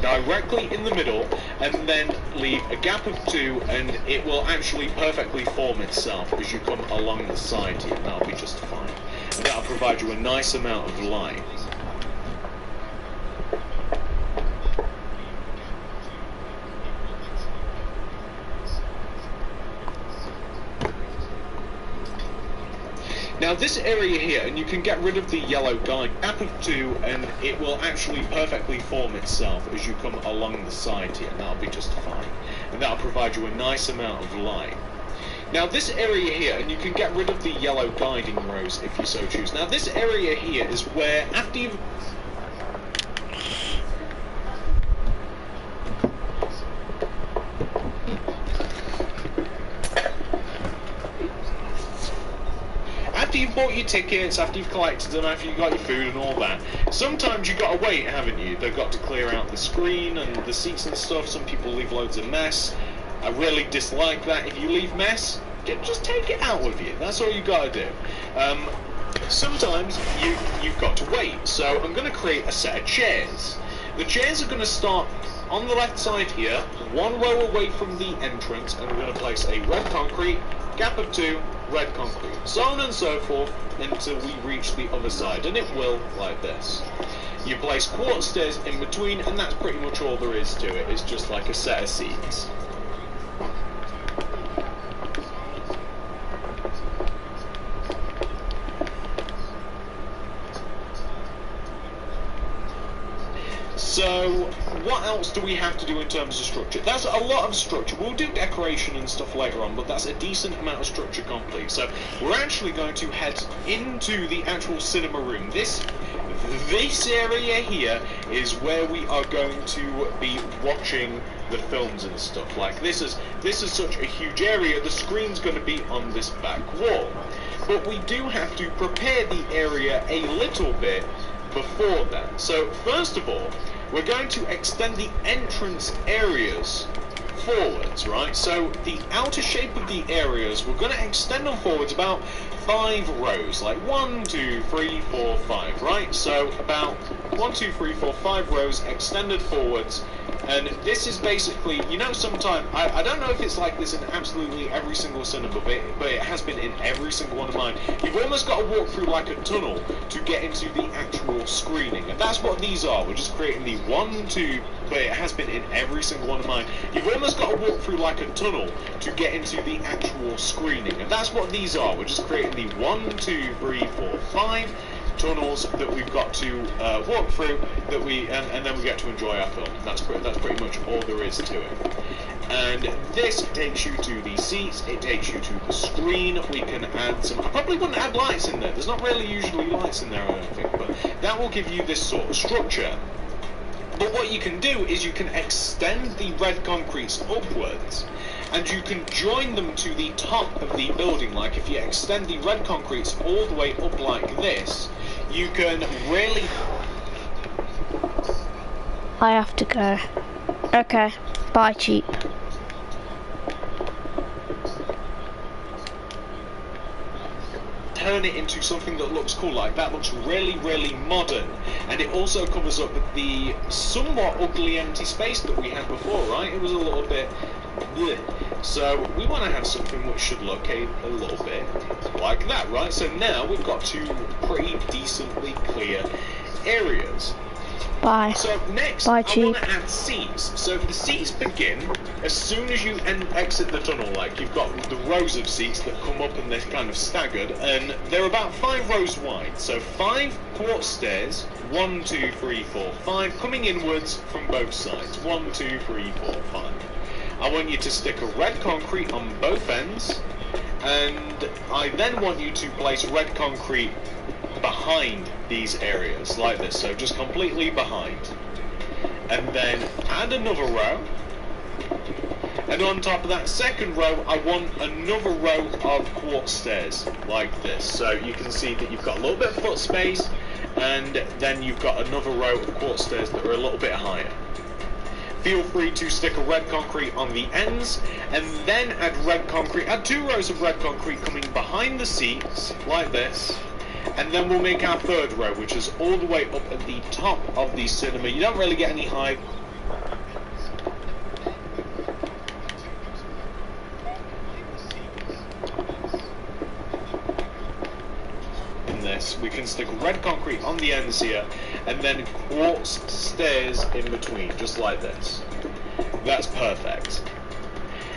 directly in the middle, and then leave a gap of 2, and it will actually perfectly form itself as you come along the side here, and that'll be just fine. And that'll provide you a nice amount of light. Now this area here, and you can get rid of the yellow guide, gap of 2, and it will actually perfectly form itself as you come along the side here, and that'll be just fine. And that'll provide you a nice amount of light. Now this area here, and you can get rid of the yellow guiding rows if you so choose. Now this area here is where, after you've bought your tickets, after you've collected them, after you've got your food and all that, sometimes you've got to wait, haven't you? They've got to clear out the screen and the seats and stuff. Some people leave loads of mess. I really dislike that. If you leave mess, just take it out with you. That's all you got to do. Sometimes you've got to wait. So I'm going to create a set of chairs. The chairs are going to start on the left side here, 1 row away from the entrance, and we're going to place a red concrete, gap of 2, red concrete, so on and so forth until we reach the other side, and it will like this. You place quartz stairs in between, and that's pretty much all there is to it. It's just like a set of seats. So, what else do we have to do in terms of structure? That's a lot of structure. We'll do decoration and stuff later on, but that's a decent amount of structure complete. So, we're actually going to head into the actual cinema room. This area here is where we are going to be watching the films and stuff. Like, this is such a huge area, the screen's going to be on this back wall. But we do have to prepare the area a little bit before that. So, first of all, we're going to extend the entrance areas forwards, right? So the outer shape of the areas, we're going to extend them forwards about 5 rows, like 1, 2, 3, 4, 5, right? So about 1, 2, 3, 4, 5 rows extended forwards. And this is basically, you know, sometimes, I don't know if it's like this in absolutely every single cinema, but it has been in every single one of mine. You've almost got to walk through like a tunnel to get into the actual screening. And that's what these are. We're just creating the 1, 2, but it has been in every single one of mine. You've almost got to walk through like a tunnel to get into the actual screening. And that's what these are. We're just creating the 1, 2, 3, 4, 5 tunnels that we've got to walk through, that and then we get to enjoy our film. That's pretty much all there is to it. And this takes you to the seats, it takes you to the screen. We can add some, I probably wouldn't add lights in there, there's not really usually lights in there, I don't think, but that will give you this sort of structure. But what you can do is you can extend the red concretes upwards, and you can join them to the top of the building. Like if you extend the red concretes all the way up like this, you can really... I have to go. Okay, bye cheap. Turn it into something that looks cool. Like that looks really, really modern, and it also covers up the somewhat ugly empty space that we had before, right? It was a little bit bleh. So we want to have something which should look a little bit like that, right? So now we've got 2 pretty decently clear areas. Bye. So next, Bye, I Chief. want to add seats. So the seats begin as soon as you exit the tunnel. Like you've got the rows of seats that come up and they're kind of staggered, and they're about 5 rows wide. So 5 quartz stairs, 1, 2, 3, 4, 5, coming inwards from both sides. 1, 2, 3, 4, 5. I want you to stick a red concrete on both ends, and I then want you to place red concrete behind these areas like this, so just completely behind, and then add another row, and on top of that second row I want another row of quartz stairs like this, so you can see that you've got a little bit of foot space, and then you've got another row of quartz stairs that are a little bit higher. Feel free to stick a red concrete on the ends, and then add 2 rows of red concrete coming behind the seats like this. And then we'll make our 3rd row, which is all the way up at the top of the cinema. You don't really get any height. In this, we can stick red concrete on the ends here, and then quartz stairs in between, just like this. That's perfect.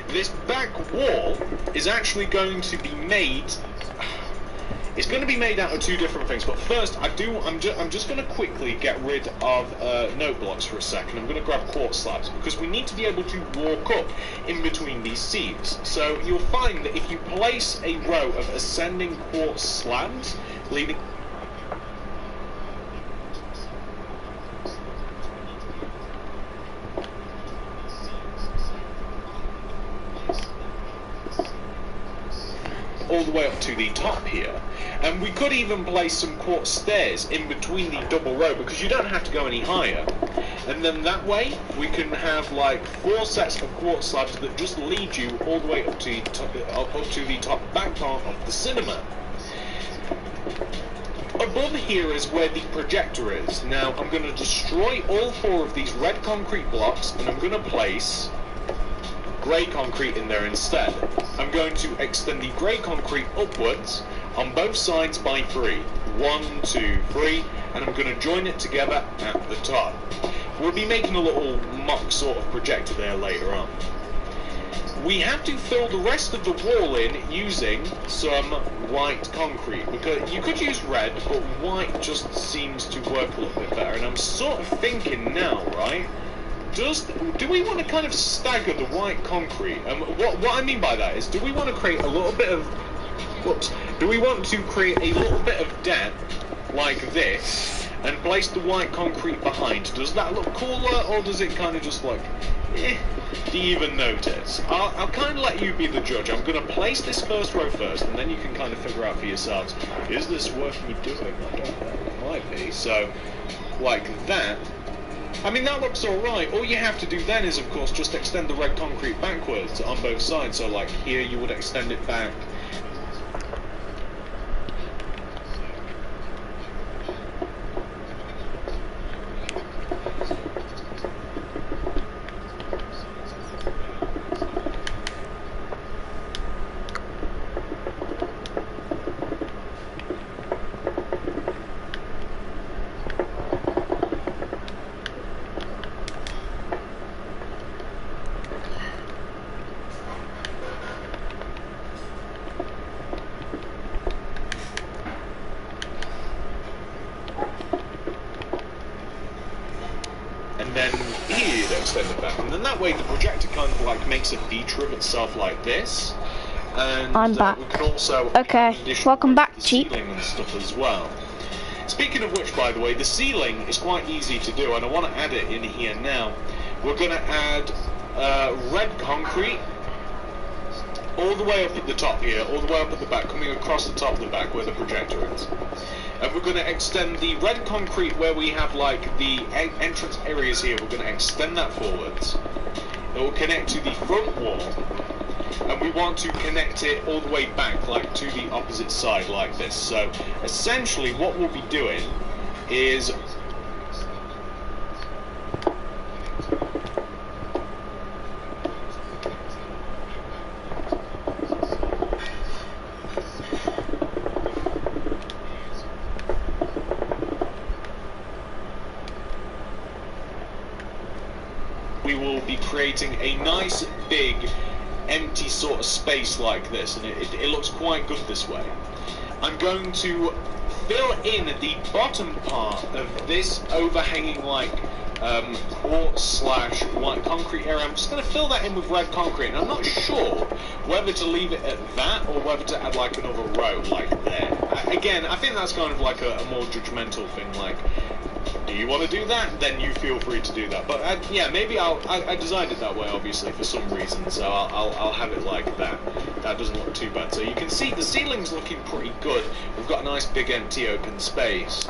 This back wall is actually going to be made... It's going to be made out of 2 different things, but first I'm just going to quickly get rid of note blocks for a second. I'm going to grab quartz slabs because we need to be able to walk up in between these seats. So you'll find that if you place a row of ascending quartz slabs leading all the way up to the top here, and we could even place some quartz stairs in between the double row because you don't have to go any higher, and then that way we can have like 4 sets of quartz slabs that just lead you all the way up to the top back part of the cinema. Above here is where the projector is. Now I'm going to destroy all 4 of these red concrete blocks, and I'm going to place grey concrete in there instead. I'm going to extend the grey concrete upwards on both sides by 3. 1, 2, 3, and I'm going to join it together at the top. We'll be making a little mock sort of projector there later on. We have to fill the rest of the wall in using some white concrete, because you could use red, but white just seems to work a little bit better. And I'm sort of thinking now, right? Do we want to kind of stagger the white concrete? What I mean by that is, do we want to create a little bit of, do we want to create a little bit of depth like this and place the white concrete behind? Does that look cooler, or does it kind of just like, do you even notice? I'll kind of let you be the judge. I'm going to place this first row first, and then you can kind of figure out for yourselves, is this worth me doing? I don't know, it might be. So, like that. I mean, that looks alright. All you have to do then is, of course, just extend the red concrete backwards on both sides. So, like, here you would extend it back. And then here you'd extend it back, and then that way the projector kind of like makes a feature of itself like this. And I'm back. we can also Okay, welcome back, the Cheap. ceiling and stuff as well. Speaking of which, by the way, the ceiling is quite easy to do, and I want to add it in here now. We're going to add red concrete all the way up at the top here, all the way up at the back, coming across the top of the back where the projector is. And we're going to extend the red concrete where we have like the entrance areas here. We're going to extend that forwards. It will connect to the front wall, and we want to connect it all the way back, like to the opposite side, like this. So essentially, what we'll be doing is we will be creating a nice big empty sort of space like this, and it looks quite good this way. I'm going to fill in the bottom part of this overhanging like quartz / white concrete area. I'm just going to fill that in with red concrete, and I'm not sure whether to leave it at that or whether to add like another row like there. Again, I think that's kind of like a more judgmental thing, like, do you want to do that? Then you feel free to do that. But yeah, maybe I designed it that way, obviously, for some reason. So I'll have it like that. That doesn't look too bad. So you can see the ceiling's looking pretty good. We've got a nice big empty open space.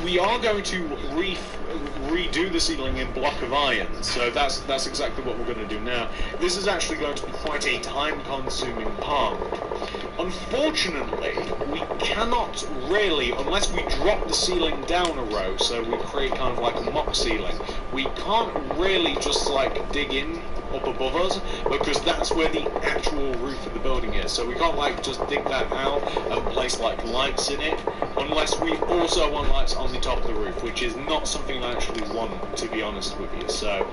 We are going to redo the ceiling in block of iron. So that's exactly what we're going to do now. This is actually going to be quite a time-consuming part. Unfortunately, we cannot really, unless we drop the ceiling down a row, so we create kind of like a mock ceiling, we can't really just like dig in up above us, because that's where the actual roof of the building is. So we can't like just dig that out and place like lights in it, unless we also want lights on the top of the roof, which is not something I actually want, to be honest with you. So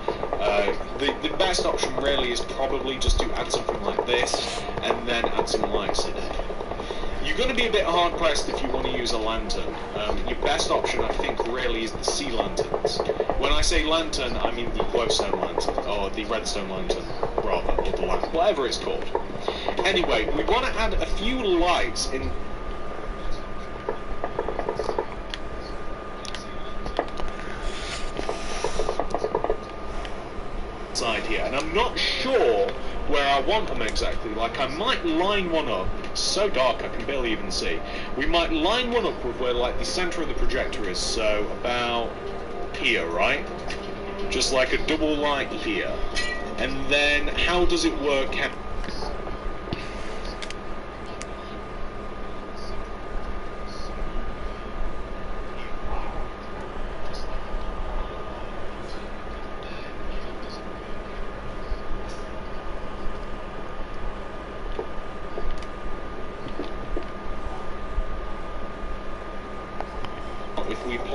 the best option really is probably just to add something like this and then add some lights in it. You're going to be a bit hard pressed if you want to use a lantern. Your best option, I think, really is the sea lanterns. When I say lantern, I mean the glowstone lantern, or the redstone lantern, rather, or the lamp, whatever it's called. Anyway, we want to add a few lights in. Side here, and I'm not sure where I want them exactly. Like, I might line one up. It's so dark I can barely even see. We might line one up with where like the center of the projector is, so about here, right? Just like a double light here. And then how does it work?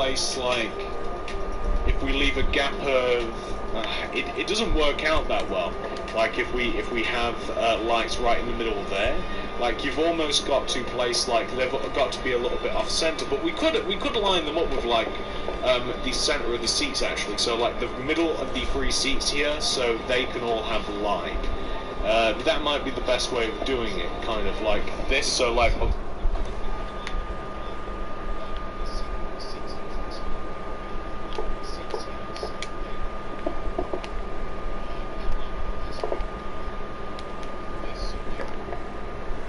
place like, if we leave a gap of, it doesn't work out that well. Like if we have lights right in the middle there, like you've almost got to place like they've got to be a little bit off center. But we could line them up with like the center of the seats actually. So like the middle of the 3 seats here, so they can all have light. That might be the best way of doing it, kind of like this. So like.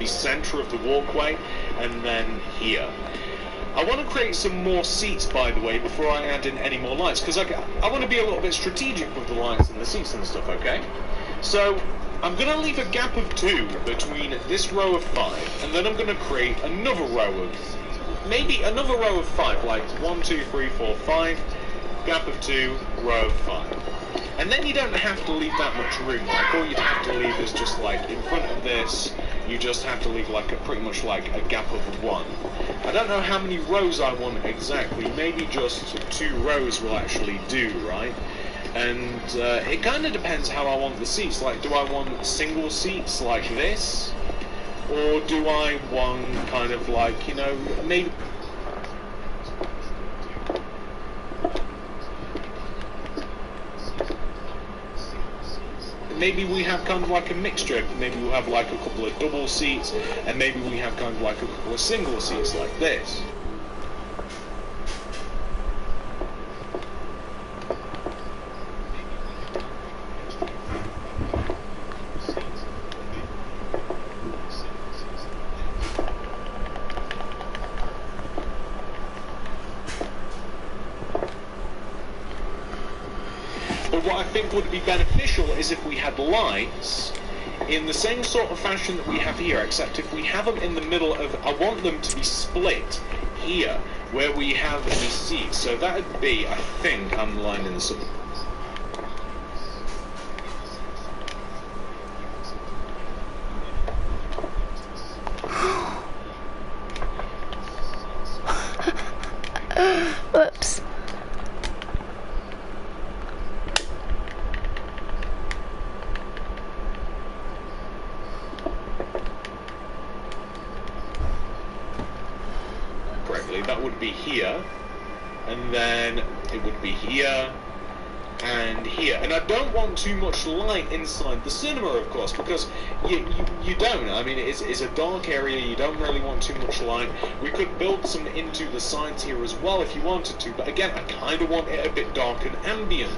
The center of the walkway, and then here. I want to create some more seats, by the way, before I add in any more lights, because I want to be a little bit strategic with the lights and the seats and stuff, okay? So, I'm going to leave a gap of 2 between this row of 5, and then I'm going to create another row of, maybe another row of 5, like 1, 2, 3, 4, 5, gap of 2, row of 5. And then you don't have to leave that much room, like all you'd have to leave is just like in front of this, you just have to leave like pretty much like a gap of 1. I don't know how many rows I want exactly, maybe just 2 rows will actually do, right? And it kind of depends how I want the seats, like do I want single seats like this? Or do I want kind of like, you know, maybe... Maybe we have kind of like a mixture. Maybe we'll have like a couple of double seats, and maybe we have kind of like a couple of single seats like this. But what I think would be beneficial is if we had lights in the same sort of fashion that we have here, except if we have them in the middle of, I want them to be split here, where we have the seats. So that would be, I think, I'm lining this up. Whoops. That would be here, and then it would be here, and here. And I don't want too much light inside the cinema, of course, because you don't. I mean, it's a dark area, you don't really want too much light. We could build some into the sides here as well if you wanted to, but again, I kind of want it a bit dark and ambient.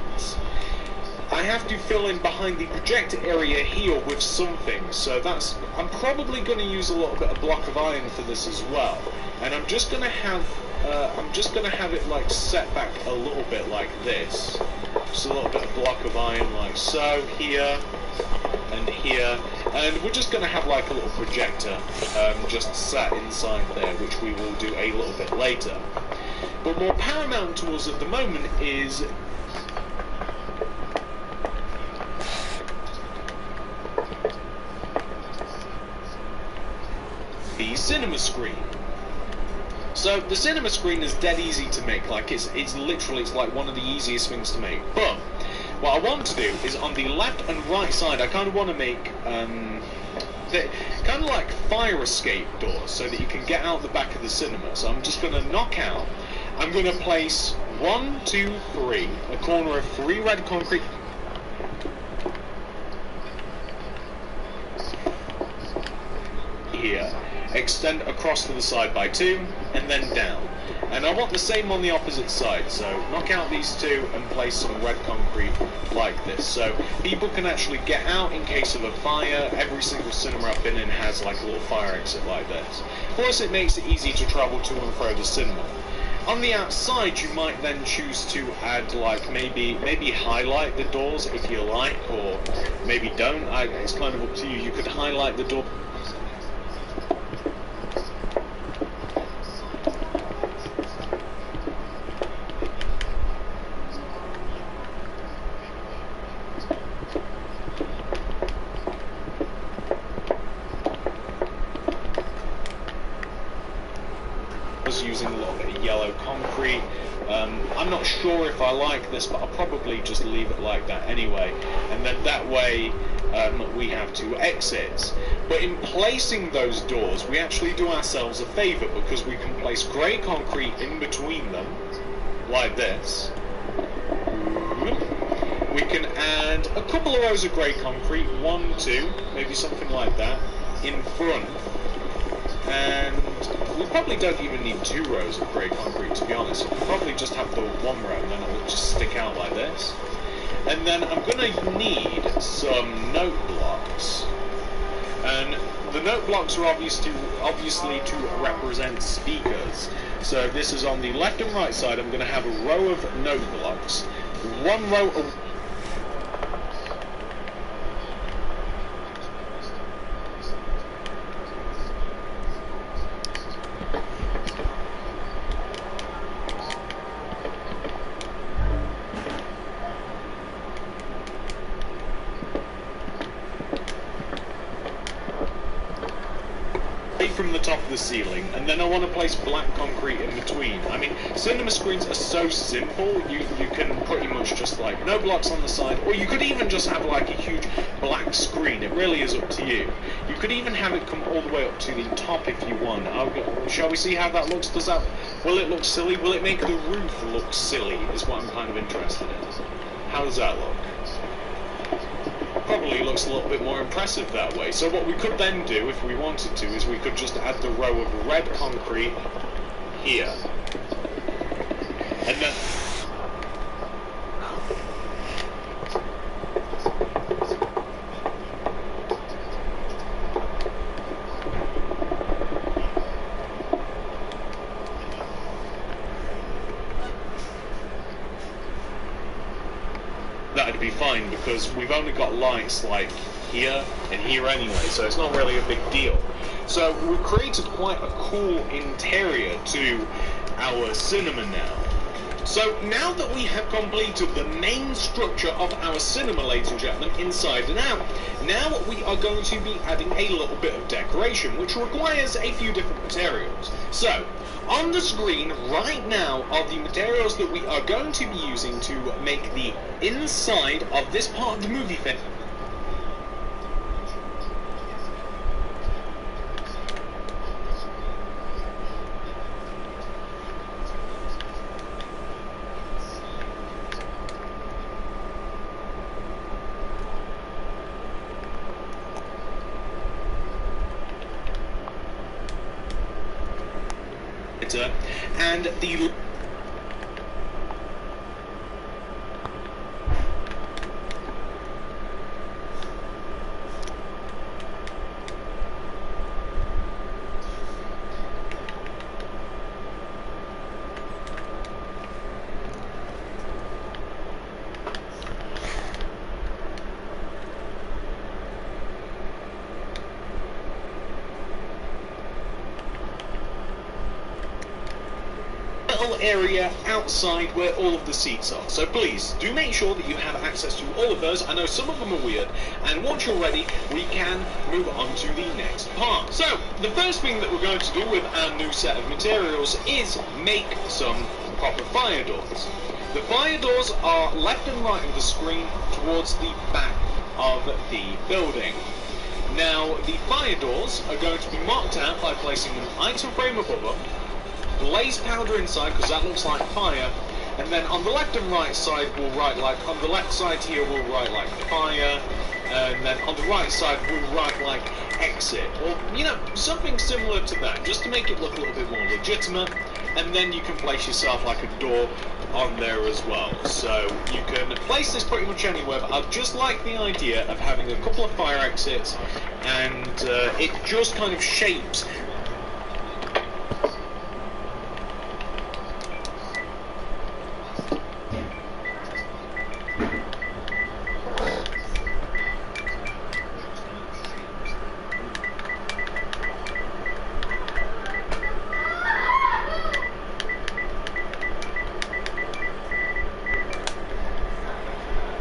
I have to fill in behind the projector area here with something, so that's... I'm probably going to use a little bit of block of iron for this as well, and I'm just going to have it like set back a little bit like this, just a little bit of block of iron like so, here and here, and we're just going to have like a little projector just sat inside there, which we will do a little bit later. But more paramount to us at the moment is the cinema screen. So the cinema screen is dead easy to make, like it's literally, it's like one of the easiest things to make. But what I want to do is on the left and right side, I kind of want to make kind of like fire escape doors so that you can get out the back of the cinema. So I'm just going to knock out, I'm going to place 1, 2, 3, a corner of 3 red concrete. Here, extend across to the side by 2, and then down. And I want the same on the opposite side, so knock out these 2 and place some red concrete like this. So people can actually get out in case of a fire. Every single cinema I've been in has like a little fire exit like this. Plus it makes it easy to travel to and fro the cinema. On the outside, you might then choose to add, like, maybe highlight the doors if you like, or maybe don't. It's kind of up to you. You could highlight the door. Using a little bit of yellow concrete, I'm not sure if I like this, but I'll probably just leave it like that anyway. And then that way we have two exits. But in placing those doors, we actually do ourselves a favour, because we can place grey concrete in between them, like this. We can add a couple of rows of grey concrete, 1, 2, maybe something like that, in front. And we probably don't even need 2 rows of grey concrete, to be honest. We'll probably just have the 1 row, and then it will just stick out like this. And then I'm going to need some note blocks. And the note blocks are obviously to represent speakers. So this is on the left and right side. I'm going to have a row of note blocks. 1 row of... from the top of the ceiling, and then I want to place black concrete in between. I mean, cinema screens are so simple, you can pretty much just like no blocks on the side, or you could even just have like a huge black screen. It really is up to you. You could even have it come all the way up to the top if you want. Shall we see how that looks? Will it look silly? Will it make the roof look silly, is what I'm kind of interested in. How does that look? Probably looks a little bit more impressive that way. So what we could then do, if we wanted to, is we could just add the row of red concrete here. And then... that'd be fine, because we've only got lights like here and here anyway, so it's not really a big deal. So we've created quite a cool interior to our cinema now. So now that we have completed the main structure of our cinema, ladies and gentlemen, inside and out, now we are going to be adding a little bit of decoration, which requires a few different materials. So, on the screen right now are the materials that we are going to be using to make the inside of this part of the movie film. And the area outside where all of the seats are. So please do make sure that you have access to all of those. I know some of them are weird, and once you're ready we can move on to the next part. So the first thing that we're going to do with our new set of materials is make some proper fire doors. The fire doors are left and right of the screen towards the back of the building. Now the fire doors are going to be marked out by placing an item frame above them, blaze powder inside, because that looks like fire, and then on the left and right side we'll write like, on the left side here we'll write like fire, and then on the right side we'll write like exit, or you know, something similar to that, just to make it look a little bit more legitimate. And then you can place yourself like a door on there as well. So you can place this pretty much anywhere, but I just like the idea of having a couple of fire exits, and it just kind of shapes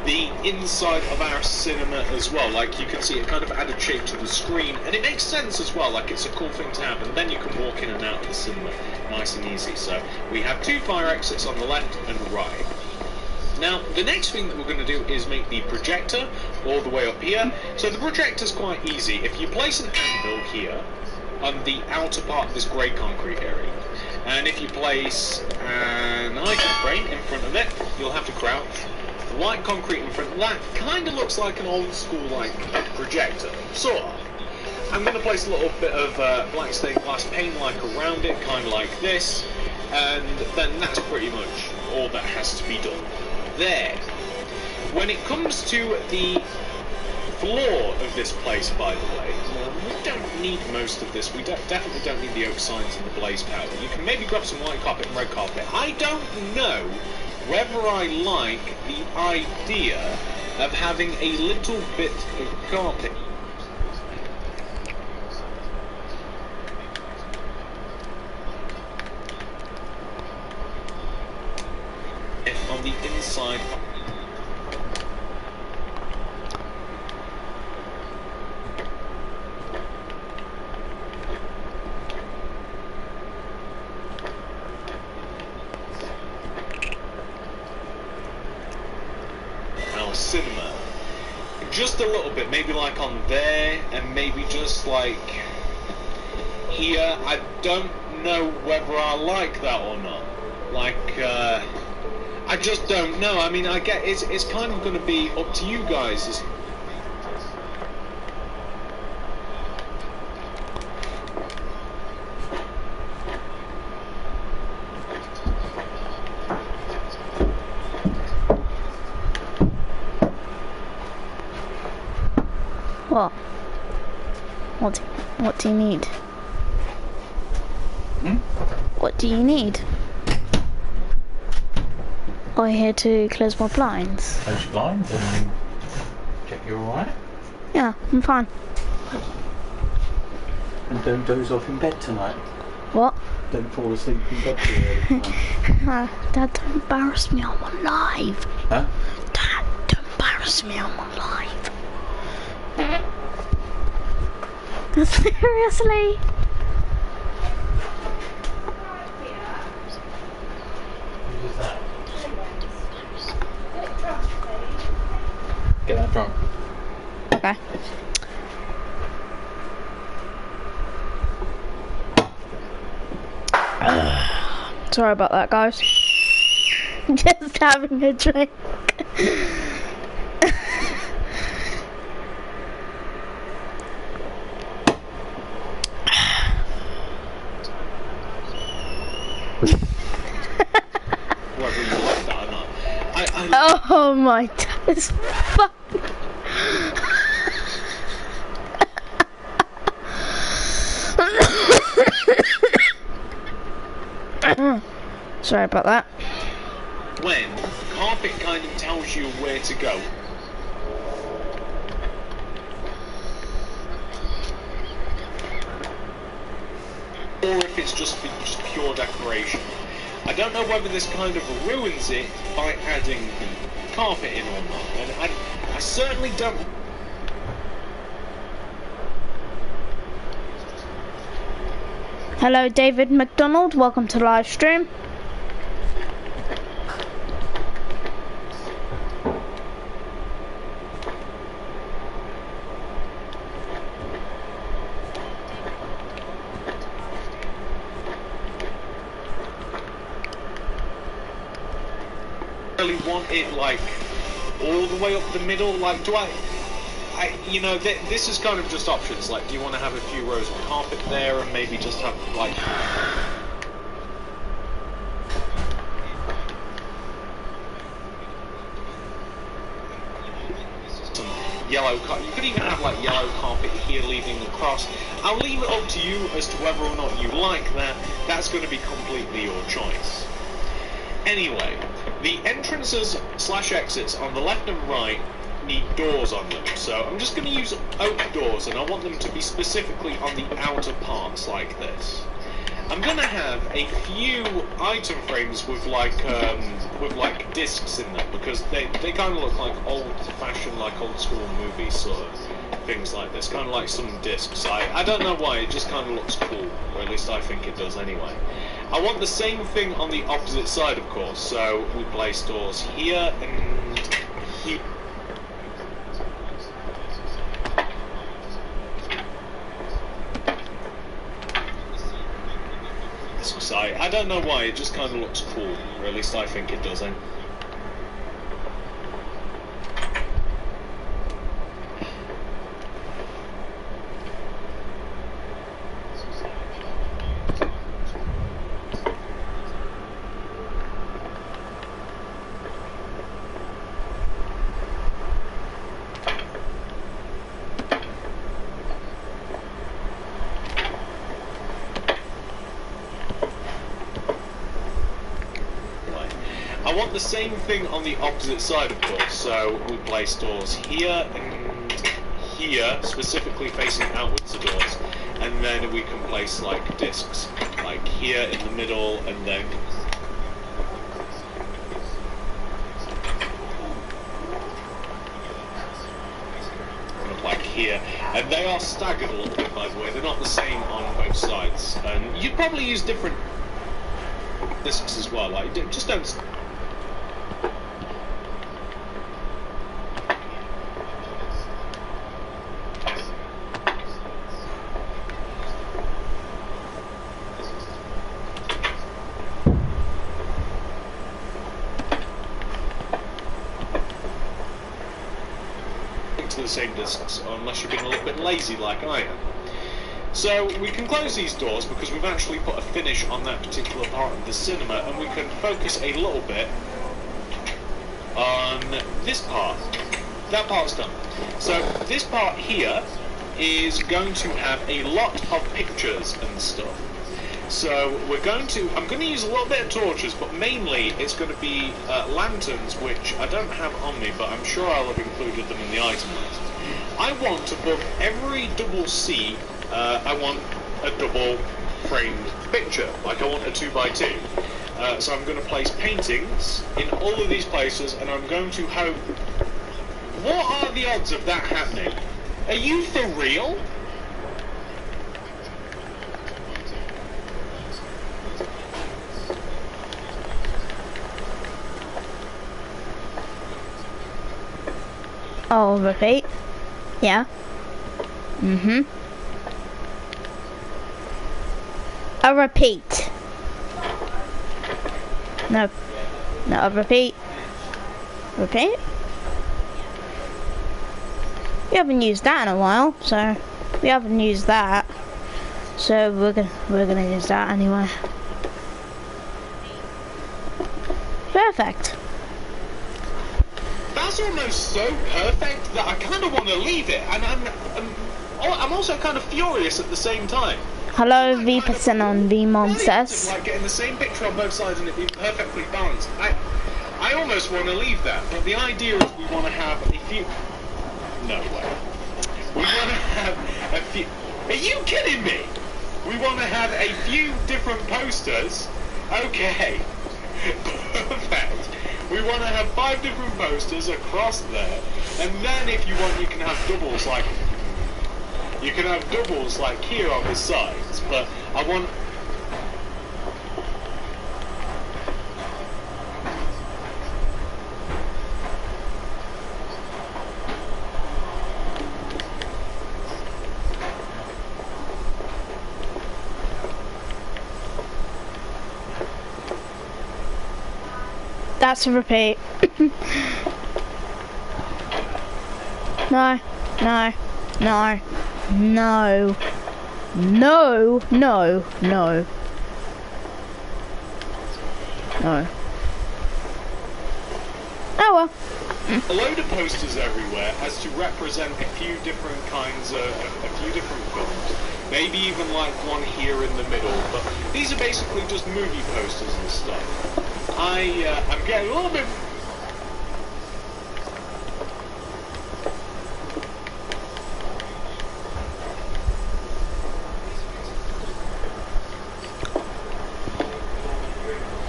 the inside of our cinema as well. Like you can see, it kind of added shape to the screen, and it makes sense as well. Like it's a cool thing to have, and then you can walk in and out of the cinema nice and easy. So we have 2 fire exits on the left and right. Now, the next thing that we're going to do is make the projector all the way up here. So the projector's quite easy. If you place an anvil here on the outer part of this grey concrete area, and if you place an item frame in front of it, you'll have to crouch. The white concrete in front of that kind of looks like an old school like projector, sort of. I'm going to place a little bit of black stained glass pane like around it, kind of like this, and then that's pretty much all that has to be done there. When it comes to the floor of this place, by the way, we don't need most of this. We definitely don't need the oak signs and the blaze powder. You can maybe grab some white carpet and red carpet. I don't know whether I like the idea of having a little bit of carpet on the inside. Our cinema. Just a little bit, maybe like on there, and maybe just like here. I don't know whether I like that or not. Like, I just don't know. I mean, I get it's kind of going to be up to you guys. What? What do you need? What do you need? I'm here to close my blinds. Close your blinds and check you're alright. Yeah, I'm fine. And don't doze off in bed tonight. What? Don't fall asleep in bed too early tonight. Dad, don't embarrass me, I'm alive. Huh? Dad, don't embarrass me, I'm alive. Seriously? Who's that? Get that drunk. Okay. Sorry about that, guys. Just having a drink. Whether you like that or not. Oh my, that is fuck. Sorry about that. When carpet kind of tells you where to go. Or if it's just pure decoration. I don't know whether this kind of ruins it by adding the carpet in or not. And I certainly don't. Hello, David McDonald. Welcome to live stream. Really want it like all the way up the middle. Like, do I you know, this is kind of just options. Like, do you want to have a few rows of carpet there and maybe just have like some yellow you could even have like yellow carpet here leading across. I'll leave it up to you as to whether or not you like that. That's going to be completely your choice. Anyway, the entrances / exits on the left and right need doors on them, so I'm just going to use oak doors, and I want them to be specifically on the outer parts like this. I'm gonna have a few item frames with like discs in them, because they kind of look like old-fashioned, like old-school movie sort of things like this, kind of like some discs. I don't know why, it just kind of looks cool, or at least I think it does anyway. I want the same thing on the opposite side, of course, so we place doors here and here. I don't know why, it just kind of looks cool, or at least I think it does. I want the same thing on the opposite side, of course, so we place doors here and here, specifically facing outwards the doors, and then we can place like discs, like here in the middle, and then like here, and they are staggered a little bit, by the way. They're not the same on both sides, and you'd probably use different discs as well. Like, just don't. To the same distance, unless you're being a little bit lazy like I am. So we can close these doors because we've actually put a finish on that particular part of the cinema, and we can focus a little bit on this part. That part's done. So this part here is going to have a lot of pictures and stuff. So I'm going to use a little bit of torches, but mainly it's going to be lanterns, which I don't have on me, but I'm sure I'll have included them in the item list. I want above every double C, I want a double framed picture, like I want a 2x2. So I'm going to place paintings in all of these places, and I'm going to hope... What are the odds of that happening? Are you for real? I'll repeat. Yeah. I'll repeat. No. No, I'll repeat. Repeat? We haven't used that in a while, so we haven't used that. So we're gonna use that anyway. Perfect. That's almost so perfect that I kind of want to leave it, and I'm also kind of furious at the same time. Hello, V% on VMom says. Like getting the same picture on both sides and it being perfectly balanced. I almost want to leave that, but the idea is we want to have a few. No way. We want to have a few. Are you kidding me? We want to have a few different posters. Okay. Perfect. We want to have 5 different posters across there, and then if you want, you can have doubles like here on the sides. But I want. That's a repeat. No, no, no, no, no, no, no, no. Oh well. A load of posters everywhere as to represent a few different kinds of, a few different films. Maybe even like one here in the middle, but these are basically just movie posters and stuff. I'm getting a little bit...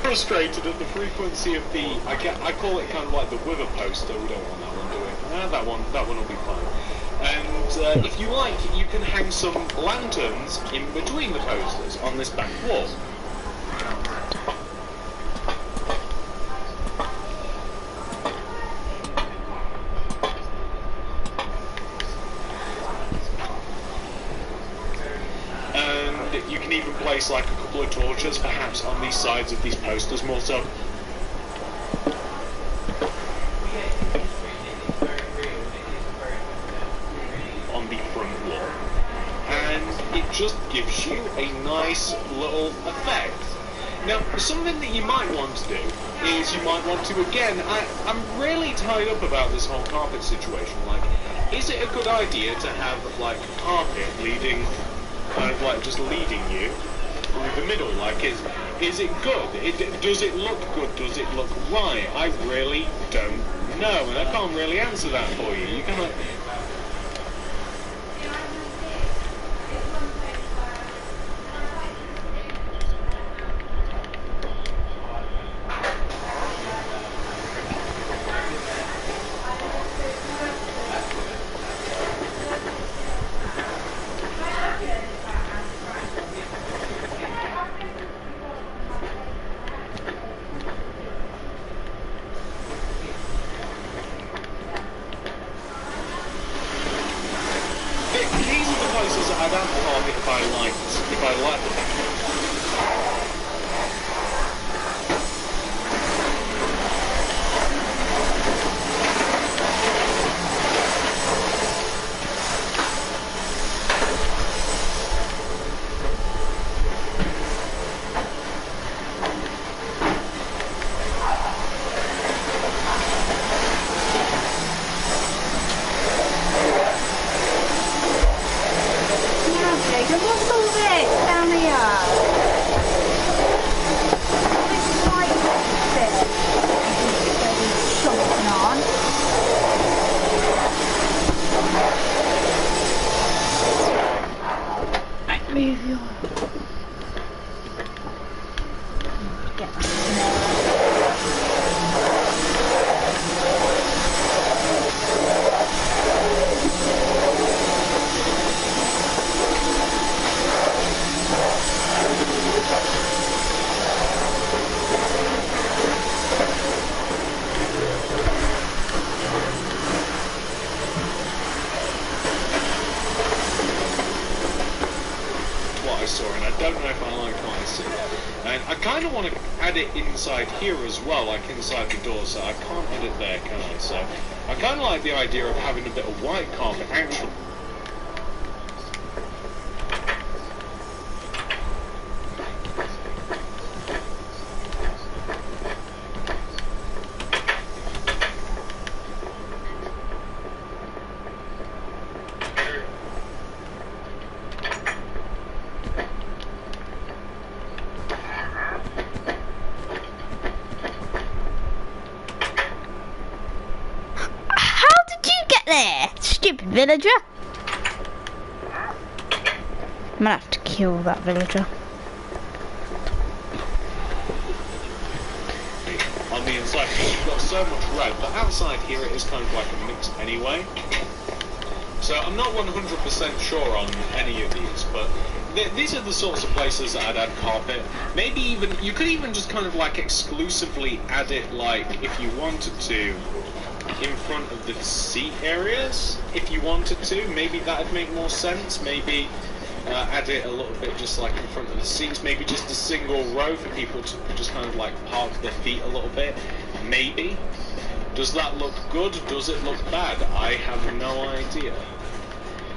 frustrated at the frequency of the. I call it kind of like the wither poster. We don't want that one, do we? That one will be fine. And if you like, you can hang some lanterns in between the posters on this back wall. And you can even place like a couple of torches, perhaps on these sides of these posters, more so. On the front wall. And it just gives you a nice little effect. Now, something that you might want to do is you might want to, again, I'm really tied up about this whole carpet situation. Like, is it a good idea to have, like, carpet leading, kind of like just leading you through the middle? Like, is it good? Does it look good? Does it look right? I really don't know, and I can't really answer that for you. You kind of... These are the places that I'd have carpet if I liked them. What's all this down here? This white bit that he's chomping on. Right, move your... Get that. What I saw, and I don't know if I like what I see. And I kind of want to add it inside here as well, like inside the door, so I can't add it there, can I? So I kind of like the idea of having a bit of white carpet actually. There, stupid villager. I'm gonna have to kill that villager. On the inside, you've got so much red, but outside here it is kind of like a mix anyway. So I'm not 100% sure on any of these, but these are the sorts of places that I'd add carpet. Maybe even, you could even just kind of like exclusively add it, like, if you wanted to, in front of the seat areas, if you wanted to. Maybe that'd make more sense. Maybe add it a little bit just like in front of the seats, maybe just a single row for people to just kind of like park their feet a little bit. Maybe. Does that look good? Does it look bad? I have no idea.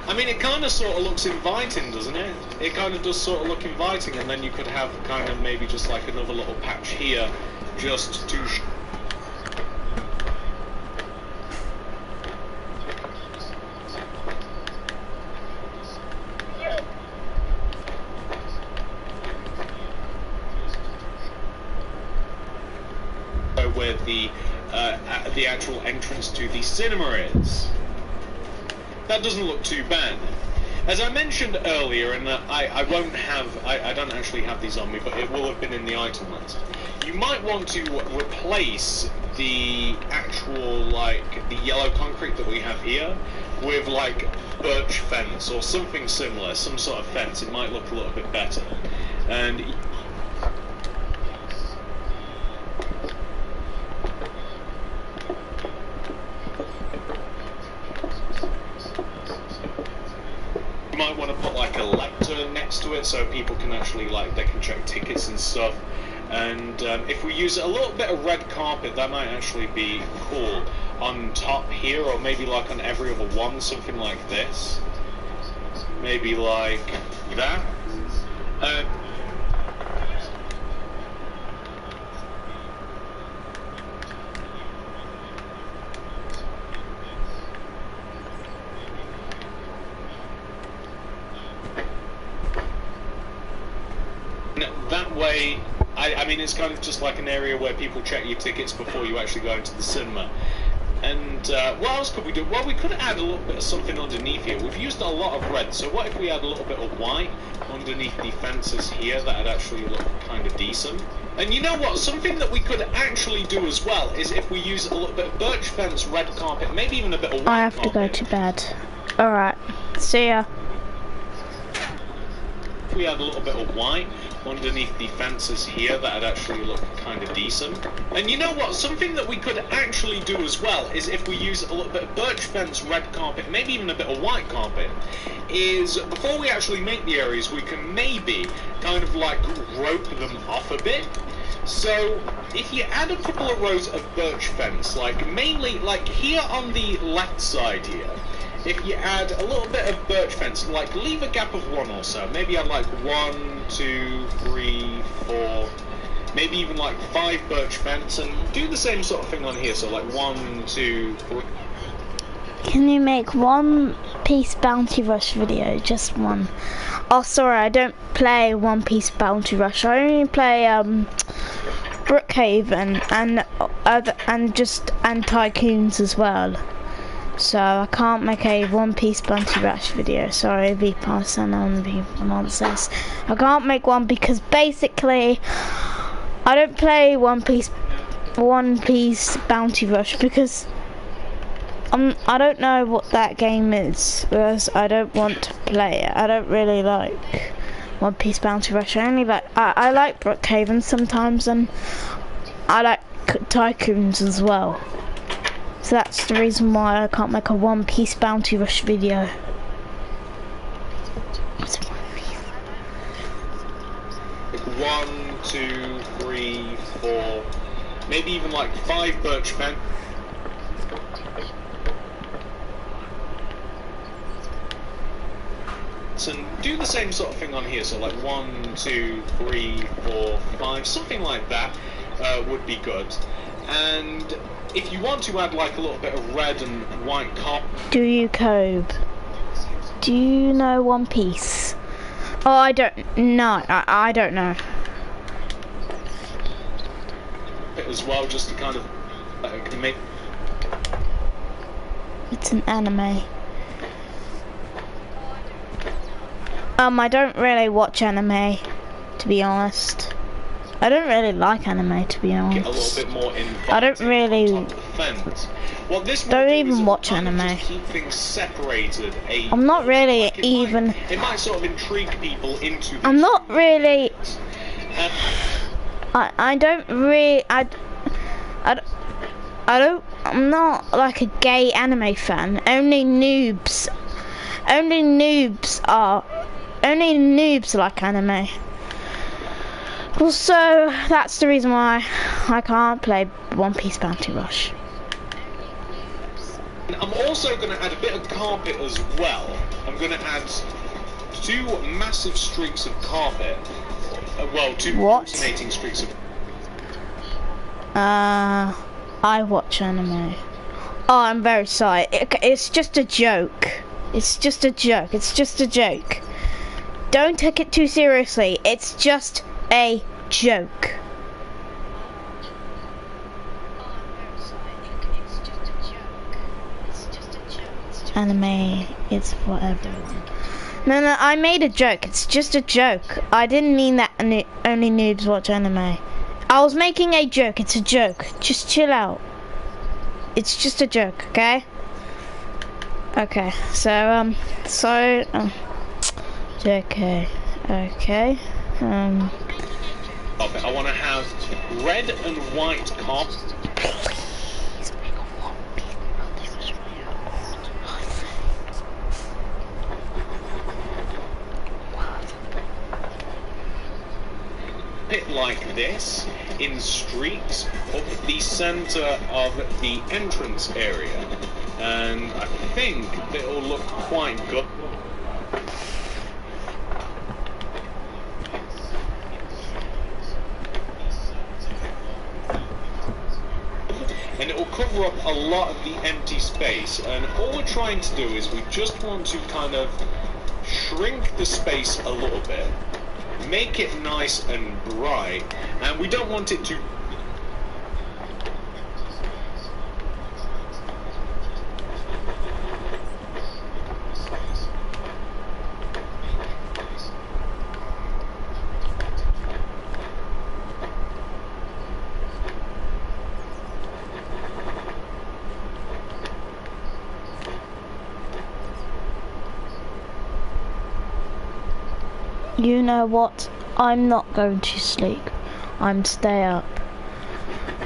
I mean, it kind of sort of looks inviting, doesn't it? It kind of does sort of look inviting, and then you could have kind of maybe just like another little patch here just to where the actual entrance to the cinema is. That doesn't look too bad. As I mentioned earlier, and I won't have, I don't actually have these on me, but it will have been in the item list. You might want to replace the actual, like, the yellow concrete that we have here with, like, birch fence or something similar, some sort of fence. It might look a little bit better. And you might want to put like a lectern next to it so people can actually, like, they can check tickets and stuff. And if we use a little bit of red carpet, that might actually be cool on top here, or maybe like on every other one, something like this. Maybe like that. That way, I mean, it's kind of just like an area where people check your tickets before you actually go into the cinema. And what else could we do? Well, we could add a little bit of something underneath here. We've used a lot of red, so what if we add a little bit of white underneath the fences here? That'd actually look kind of decent. And you know what? Something that we could actually do as well is if we use a little bit of birch fence, red carpet, maybe even a bit of white I have to go to bed. Alright, see ya. If we add a little bit of white underneath the fences here, that'd actually look kind of decent. And you know what? Something that we could actually do as well is if we use a little bit of birch fence, red carpet, maybe even a bit of white carpet, is before we actually make the areas, we can maybe kind of like rope them off a bit. So if you add a couple of rows of birch fence, like mainly like here on the left side here, if you add a little bit of birch fence, like leave a gap of 1 or so, maybe add like 1, 2, 3, 4, maybe even like 5 birch fence, and do the same sort of thing on here, so like 1, 2, 3. Can you make One Piece Bounty Rush video? Just one. Oh, sorry, I don't play One Piece Bounty Rush. I only play Brookhaven and Tycoons as well. So I can't make a One Piece Bounty Rush video. Sorry, V-Pass and on V-Nonsense. I can't make one because basically I don't play One Piece Bounty Rush because I don't know what that game is, because I don't want to play it. I don't really like One Piece Bounty Rush. I like Brookhaven sometimes, and I like Tycoons as well. So that's the reason why I can't make a One Piece Bounty Rush video. 1, 2, 3, 4, maybe even like 5 birch fence. And do the same sort of thing on here, so like 1, 2, 3, 4, 5, something like that would be good. And if you want to add like a little bit of red and white carpet. Do you, Cobe? Do you know One Piece? Oh, I don't know. I don't know. As well, just to kind of make. It's an anime. I don't really watch anime, to be honest. I don't really like anime, to be honest. Get a little bit more involved. I don't really. Well, this don't even watch anime. Keep things separated. I'm not really like even. It might sort of intrigue people into. I'm not really. I don't really. I'm not like a gay anime fan. Only noobs like anime. So that's the reason why I can't play One Piece Bounty Rush. I'm also going to add a bit of carpet as well. I'm going to add 2 massive streaks of carpet. Well, 2 alternating streaks of. I watch anime. Oh, I'm very sorry. It's just a joke. It's just a joke. It's just a joke. Don't take it too seriously. It's just a joke. Anime is for everyone. No, no, I made a joke. It's just a joke. I didn't mean that only noobs watch anime. I was making a joke. It's a joke. Just chill out. It's just a joke, okay? Okay, so, JK, okay, I want to have red and white carpet. Please make a one Bit like this in streaks up the center of the entrance area, and I think it'll look quite good. And it will cover up a lot of the empty space, and all we're trying to do is we just want to kind of shrink the space a little bit, make it nice and bright, and we don't want it to You know what? I'm not going to sleep. I'm stay up.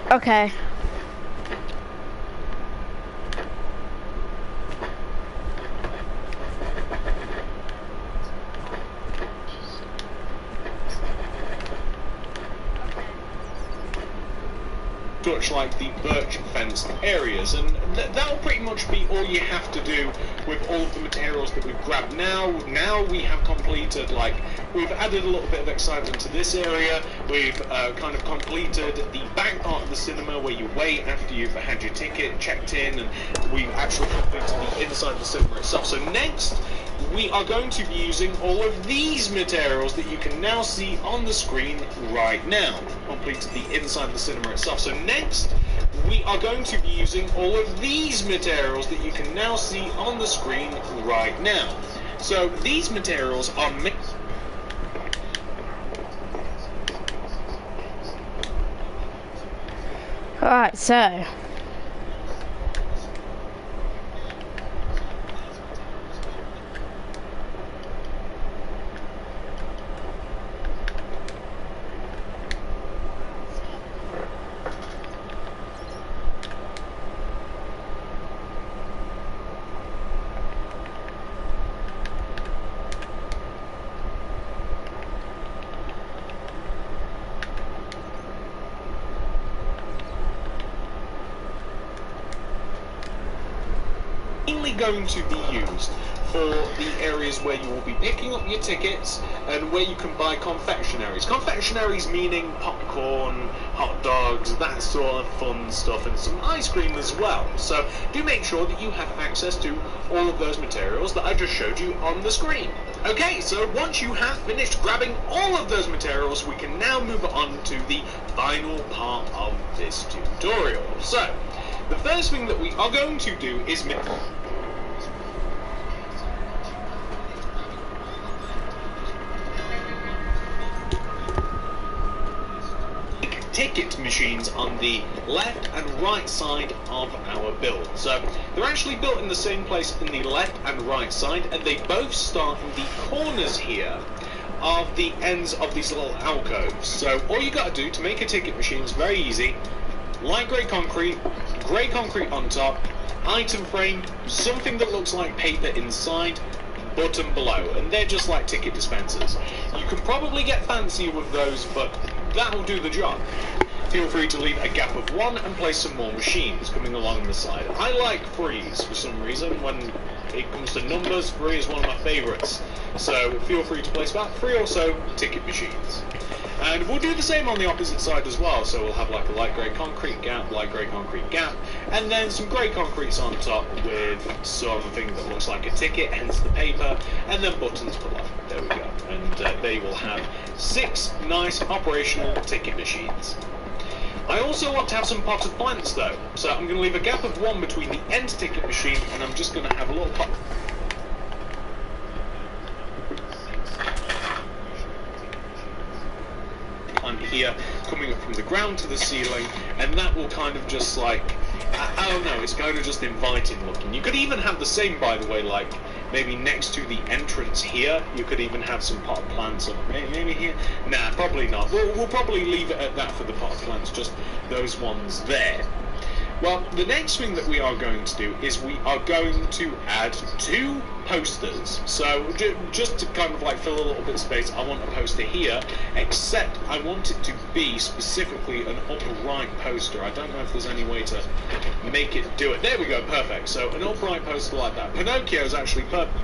Okay. much like the birch fenced areas, and that'll pretty much be all you have to do with all of the materials that we've grabbed now. Now we have completed, like, we've added a little bit of excitement to this area. We've kind of completed the back part of the cinema where you wait after you've had your ticket checked in, and we've actually completed the inside of the cinema itself. So next we are going to be using all of these materials that you can now see on the screen right now. Completed the inside of the cinema itself. So next we are going to be using all of these materials that you can now see on the screen right now. So these materials are mixed. Alright, so going to be used for the areas where you will be picking up your tickets and where you can buy confectionaries. Confectionaries meaning popcorn, hot dogs, that sort of fun stuff, and some ice cream as well. So do make sure that you have access to all of those materials that I just showed you on the screen. Okay, so once you have finished grabbing all of those materials, we can now move on to the final part of this tutorial. So the first thing that we are going to do is ticket machines on the left and right side of our build. So they're actually built in the same place in the left and right side, and they both start in the corners here of the ends of these little alcoves. So all you got to do to make a ticket machine is very easy. Light grey concrete on top, item frame, something that looks like paper inside, button below, and they're just like ticket dispensers. You can probably get fancier with those, but that'll do the job. Feel free to leave a gap of 1 and place some more machines coming along the side. I like 3s for some reason. When it comes to numbers, 3 is one of my favourites. So feel free to place about 3 or so ticket machines. And we'll do the same on the opposite side as well. So we'll have like a light grey concrete gap, light grey concrete gap, and then some grey concretes on top with something that looks like a ticket, hence the paper, and then buttons below. There we go. And they will have 6 nice operational ticket machines. I also want to have some potted plants though, so I'm going to leave a gap of 1 between the end ticket machine, and I'm just going to have a little pot. here, coming up from the ground to the ceiling, and that will kind of just like, I don't know, it's kind of just inviting looking. You could even have the same, by the way, like maybe next to the entrance here, you could even have some pot plants up. Maybe here? Nah, probably not. We'll probably leave it at that for the pot plants, just those ones there. Well, the next thing that we are going to do is we are going to add 2 posters. So just to kind of like fill a little bit of space, I want a poster here, except I want it to be specifically an upright poster. I don't know if there's any way to make it do it. There we go, perfect. So an upright poster like that. Pinocchio is actually perfect.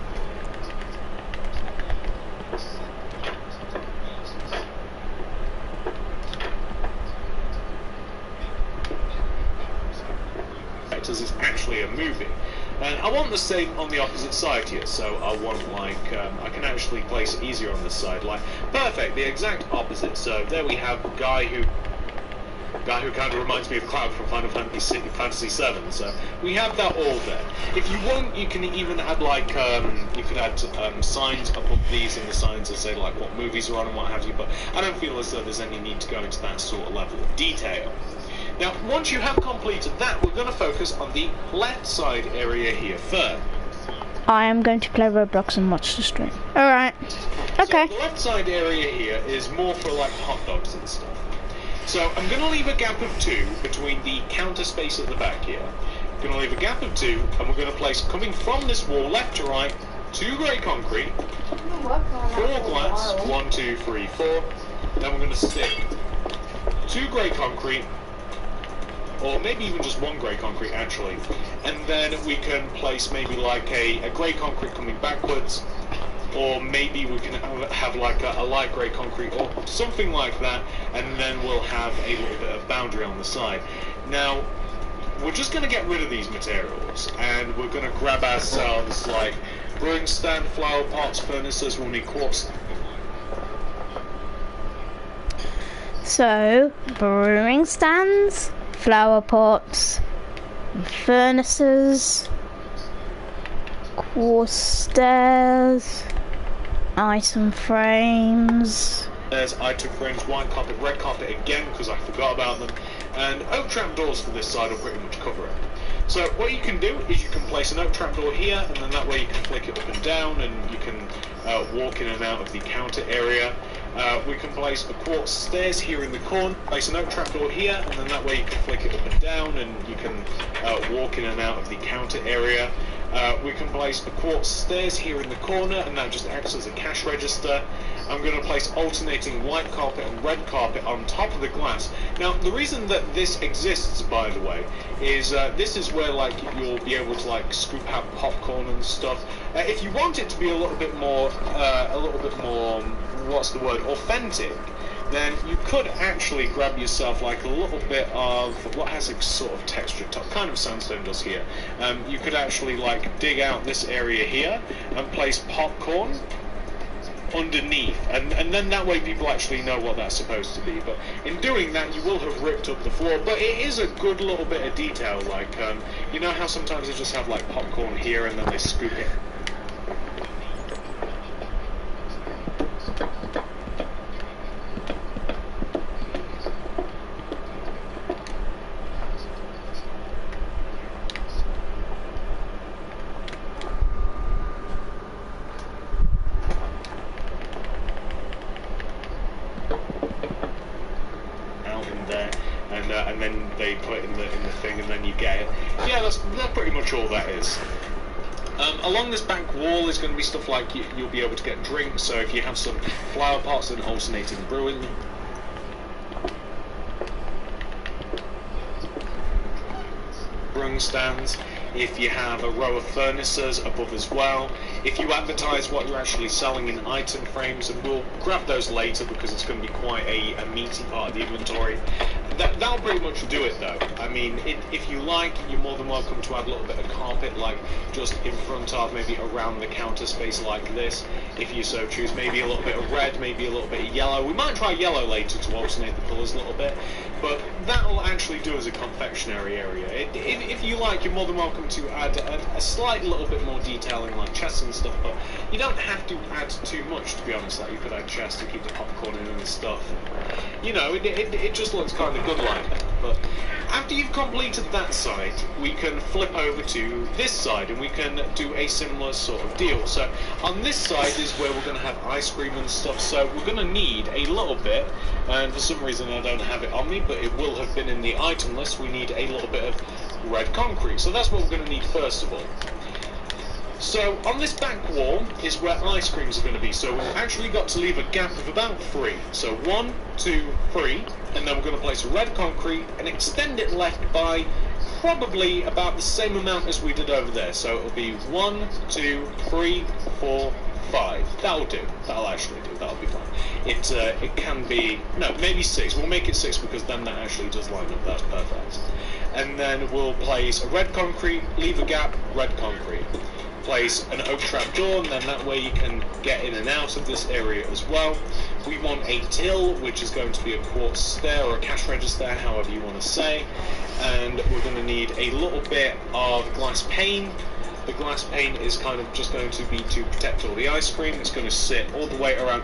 As it's actually a movie, and I want the same on the opposite side here. So I want like I can actually place it easier on this side, like perfect, the exact opposite. So there we have a guy who kind of reminds me of Cloud from Final Fantasy VII. So we have that all there. If you want, you can even add like you could add signs above these, and the signs that say like what movies are on and what have you. But I don't feel as though there's any need to go into that sort of level of detail. Now, once you have completed that, we're going to focus on the left side area here first. I am going to play Roblox and watch the stream. Alright. Okay. So the left side area here is more for like hot dogs and stuff. So I'm going to leave a gap of 2 between the counter space at the back here. I'm going to leave a gap of 2, and we're going to place, coming from this wall, left to right, 2 grey concrete, 4 glass, 1, 2, 3, 4. Then we're going to stick 2 grey concrete, or maybe even just 1 grey concrete actually, and then we can place maybe like a grey concrete coming backwards, or maybe we can have like a light grey concrete or something like that, and then we'll have a little bit of boundary on the side. Now we're just going to get rid of these materials, and we're going to grab ourselves like brewing stand, flower pots, furnaces. We'll need quartz. So brewing stands, flower pots, furnaces, quartz stairs, item frames. There's item frames, white carpet, red carpet again because I forgot about them, and oak trap doors for this side will pretty much cover it. So what you can do is you can place an oak trap door here, and then that way you can flick it up and down, and you can walk in and out of the counter area. We can place a quartz stairs here in the corner, place an oak trapdoor here, and then that way you can flick it up and down, and you can walk in and out of the counter area. We can place the quartz stairs here in the corner, and that just acts as a cash register. I'm going to place alternating white carpet and red carpet on top of the glass. Now, the reason that this exists, by the way, is this is where like you'll be able to like scoop out popcorn and stuff. If you want it to be a little bit more, what's the word, authentic, then you could actually grab yourself like a little bit of what has a sort of texture top, kind of sandstone does here. You could actually like dig out this area here and place popcorn underneath, and then that way people actually know what that's supposed to be. But in doing that, you will have ripped up the floor, but it is a good little bit of detail. Like you know how sometimes they just have like popcorn here and then they scoop it. And then they put it in the thing, and then you get it. Yeah, that's pretty much all that is. Along this back wall is going to be stuff like you'll be able to get drinks. So if you have some flower pots and alternating brewing. Brewing stands. If you have a row of furnaces above as well. If you advertise what you're actually selling in item frames, and we'll grab those later because it's going to be quite a meaty part of the inventory. that'll pretty much do it though. I mean, if you like, you're more than welcome to add a little bit of carpet, like just in front of, maybe around the counter space like this, if you so choose. Maybe a little bit of red, maybe a little bit of yellow. We might try yellow later to alternate the colours a little bit, but that'll actually do as a confectionery area. If you like, you're more than welcome to add a slight little bit more detailing, like chests and stuff, but you don't have to add too much, to be honest. Like, you could add chests to keep the popcorn in and stuff. You know, it just looks kind of good like that. But after you've completed that side, we can flip over to this side and we can do a similar sort of deal. So on this side is where we're going to have ice cream and stuff, so we're going to need a little bit, and for some reason I don't have it on me, but it will have been in the item list. We need a little bit of red concrete, so that's what we're going to need first of all. So on this back wall is where ice creams are going to be, so we've actually got to leave a gap of about 3. So 1, 2, 3, and then we're going to place red concrete and extend it left by probably about the same amount as we did over there. So it'll be 1, 2, 3, 4, 5. That'll do. That'll actually do. That'll be fine. It can be, no, maybe 6. We'll make it 6 because then that actually does line up. That's perfect. And then we'll place a red concrete, leave a gap, red concrete. Place an oak trap door, and then that way you can get in and out of this area as well. We want a till, which is going to be a quartz stair or a cash register, however you want to say. And we're going to need a little bit of glass pane. The glass pane is kind of just going to be to protect all the ice cream. It's going to sit all the way around.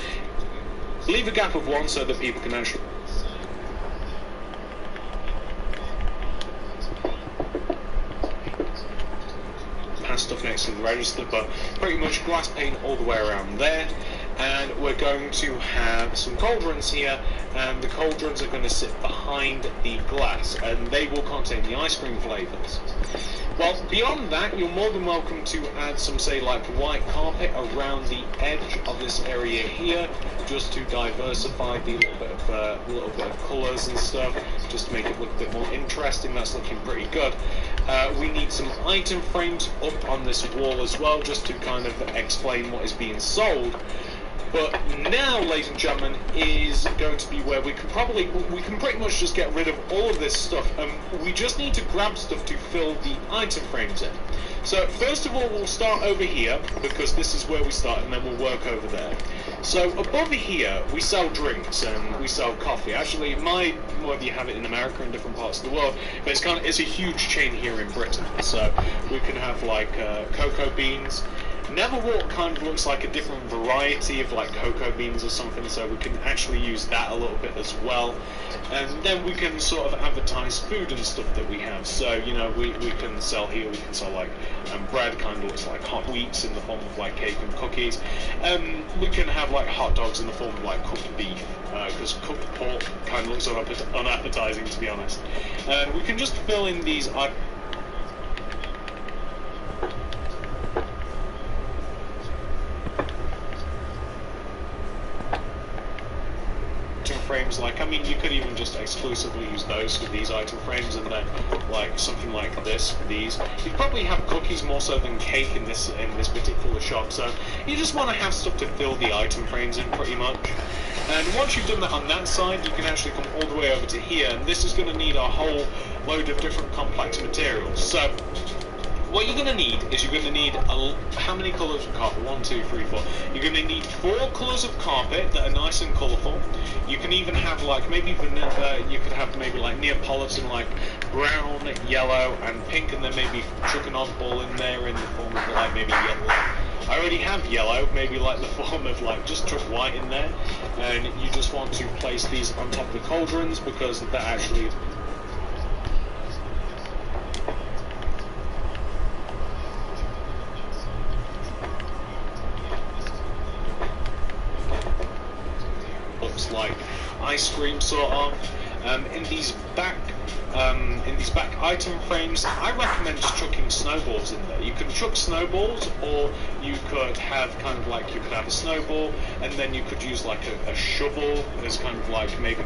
Leave a gap of 1 so that people can actually... stuff next to the register, but pretty much glass pane all the way around there. And we're going to have some cauldrons here, and the cauldrons are going to sit behind the glass, and they will contain the ice cream flavours. Well, beyond that, you're more than welcome to add some, say, like white carpet around the edge of this area here, just to diversify the little bit of colours and stuff, just to make it look a bit more interesting. That's looking pretty good. We need some item frames up on this wall as well, just to kind of explain what is being sold. But now, ladies and gentlemen, is going to be where we can pretty much just get rid of all of this stuff, and we just need to grab stuff to fill the item frames in. So first of all, we'll start over here, because this is where we start, and then we'll work over there. So above here, we sell drinks and we sell coffee. Actually, whether you have it in America and different parts of the world, but it's a huge chain here in Britain. So we can have like cocoa beans. Neverwalk kind of looks like a different variety of like cocoa beans or something, so we can actually use that a little bit as well. And then we can sort of advertise food and stuff that we have. So, you know, we can sell here, we can sell like bread, kind of looks like hot wheats in the form of like cake and cookies. We can have like hot dogs in the form of like cooked beef, because cooked pork kind of looks unappetizing, to be honest. And we can just fill in these frames. Like, I mean, you could even just exclusively use those for these item frames, and then like something like this for these. You probably have cookies more so than cake in this particular shop, so you just want to have stuff to fill the item frames in pretty much. And once you've done that on that side, you can actually come all the way over to here, and this is going to need a whole load of different complex materials. So what you're going to need is how many colours of carpet? 1, 2, 3, 4. You're going to need 4 colours of carpet that are nice and colourful. You can even have like maybe vanilla. You could have maybe like Neapolitan, like brown, yellow, and pink, and then maybe chuck an oddball in there in the form of like maybe yellow. I already have yellow, maybe like the form of like just chuck white in there, and you just want to place these on top of the cauldrons because that actually like ice cream sort of. In these back item frames, I recommend just chucking snowballs in there. You can chuck snowballs, or you could have kind of like, you could have a snowball and then you could use like a shovel as kind of like maybe.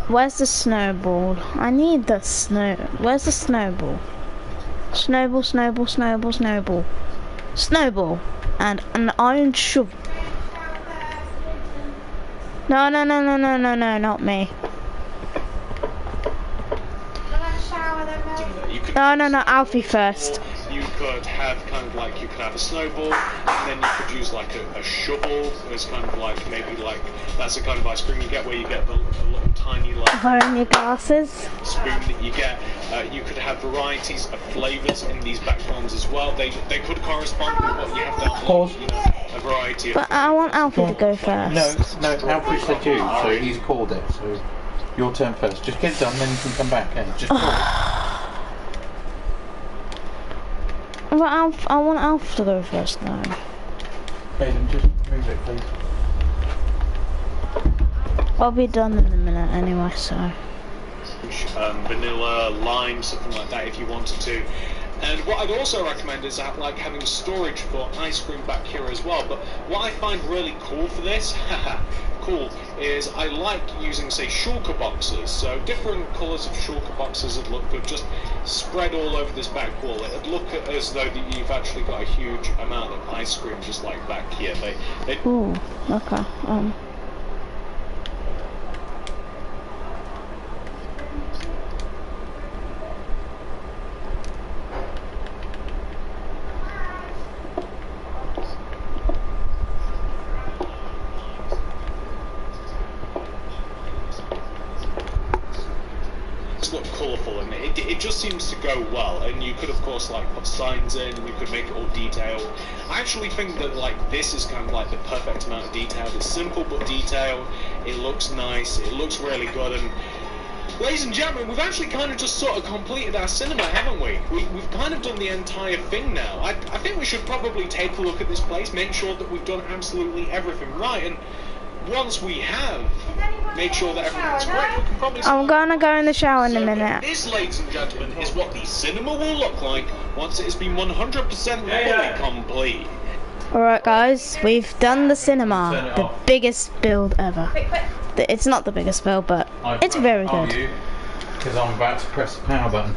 Where's the snowball? I need the snow. Where's the snowball? Snowball, snowball, snowball, snowball. Snowball and an iron shovel. No, no, no, no, no, no, no, not me. Can I shower then, You could No, no, no, Alfie first. You could have kind of like, you could have a snowball, and then you could use like a shovel as kind of like, maybe like, that's the kind of ice cream you get where you get the little tiny like Wearing your glasses. spoon that you get. You could have varieties of flavours in these backgrounds as well. They could correspond with what you have down below, you know, a variety of. But I want Alfie to go first. No, Alfie said you, so he's called it. So your turn first. Just get it done, then you can come back. Just call it. But I want Alf to go first now. Hayden, just move it, please. I'll be done in a minute anyway, so. Vanilla, lime, something like that if you wanted to. And what I'd also recommend is like having storage for ice cream back here as well. But what I find really cool for this, cool, is I like using, say, shulker boxes. So different colours of shulker boxes would look good, just spread all over this back wall. It'd look as though that you've actually got a huge amount of ice cream just like back here. They Ooh, okay. look colourful, and it just seems to go well. And you could of course like put signs in, you could make it all detailed. I actually think that like this is kind of like the perfect amount of detail. It's simple but detailed, it looks nice, it looks really good. And ladies and gentlemen, we've actually kind of just sort of completed our cinema, haven't we? We've kind of done the entire thing now. I think we should probably take a look at this place, make sure that we've done absolutely everything right, and once we have made sure that everything's great, we can probably I'm gonna go in the shower in a minute. This, ladies and gentlemen, is what the cinema will look like once it has been 100% fully complete. Alright guys, we've done the cinema. The biggest build ever. It's not the biggest build, but it's very good. Because I'm about to press the power button.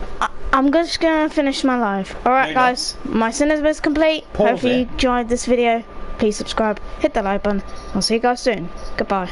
I'm just gonna finish my live. Alright guys, my cinema is complete. Hope you enjoyed this video. Please subscribe, hit the like button. I'll see you guys soon. Goodbye.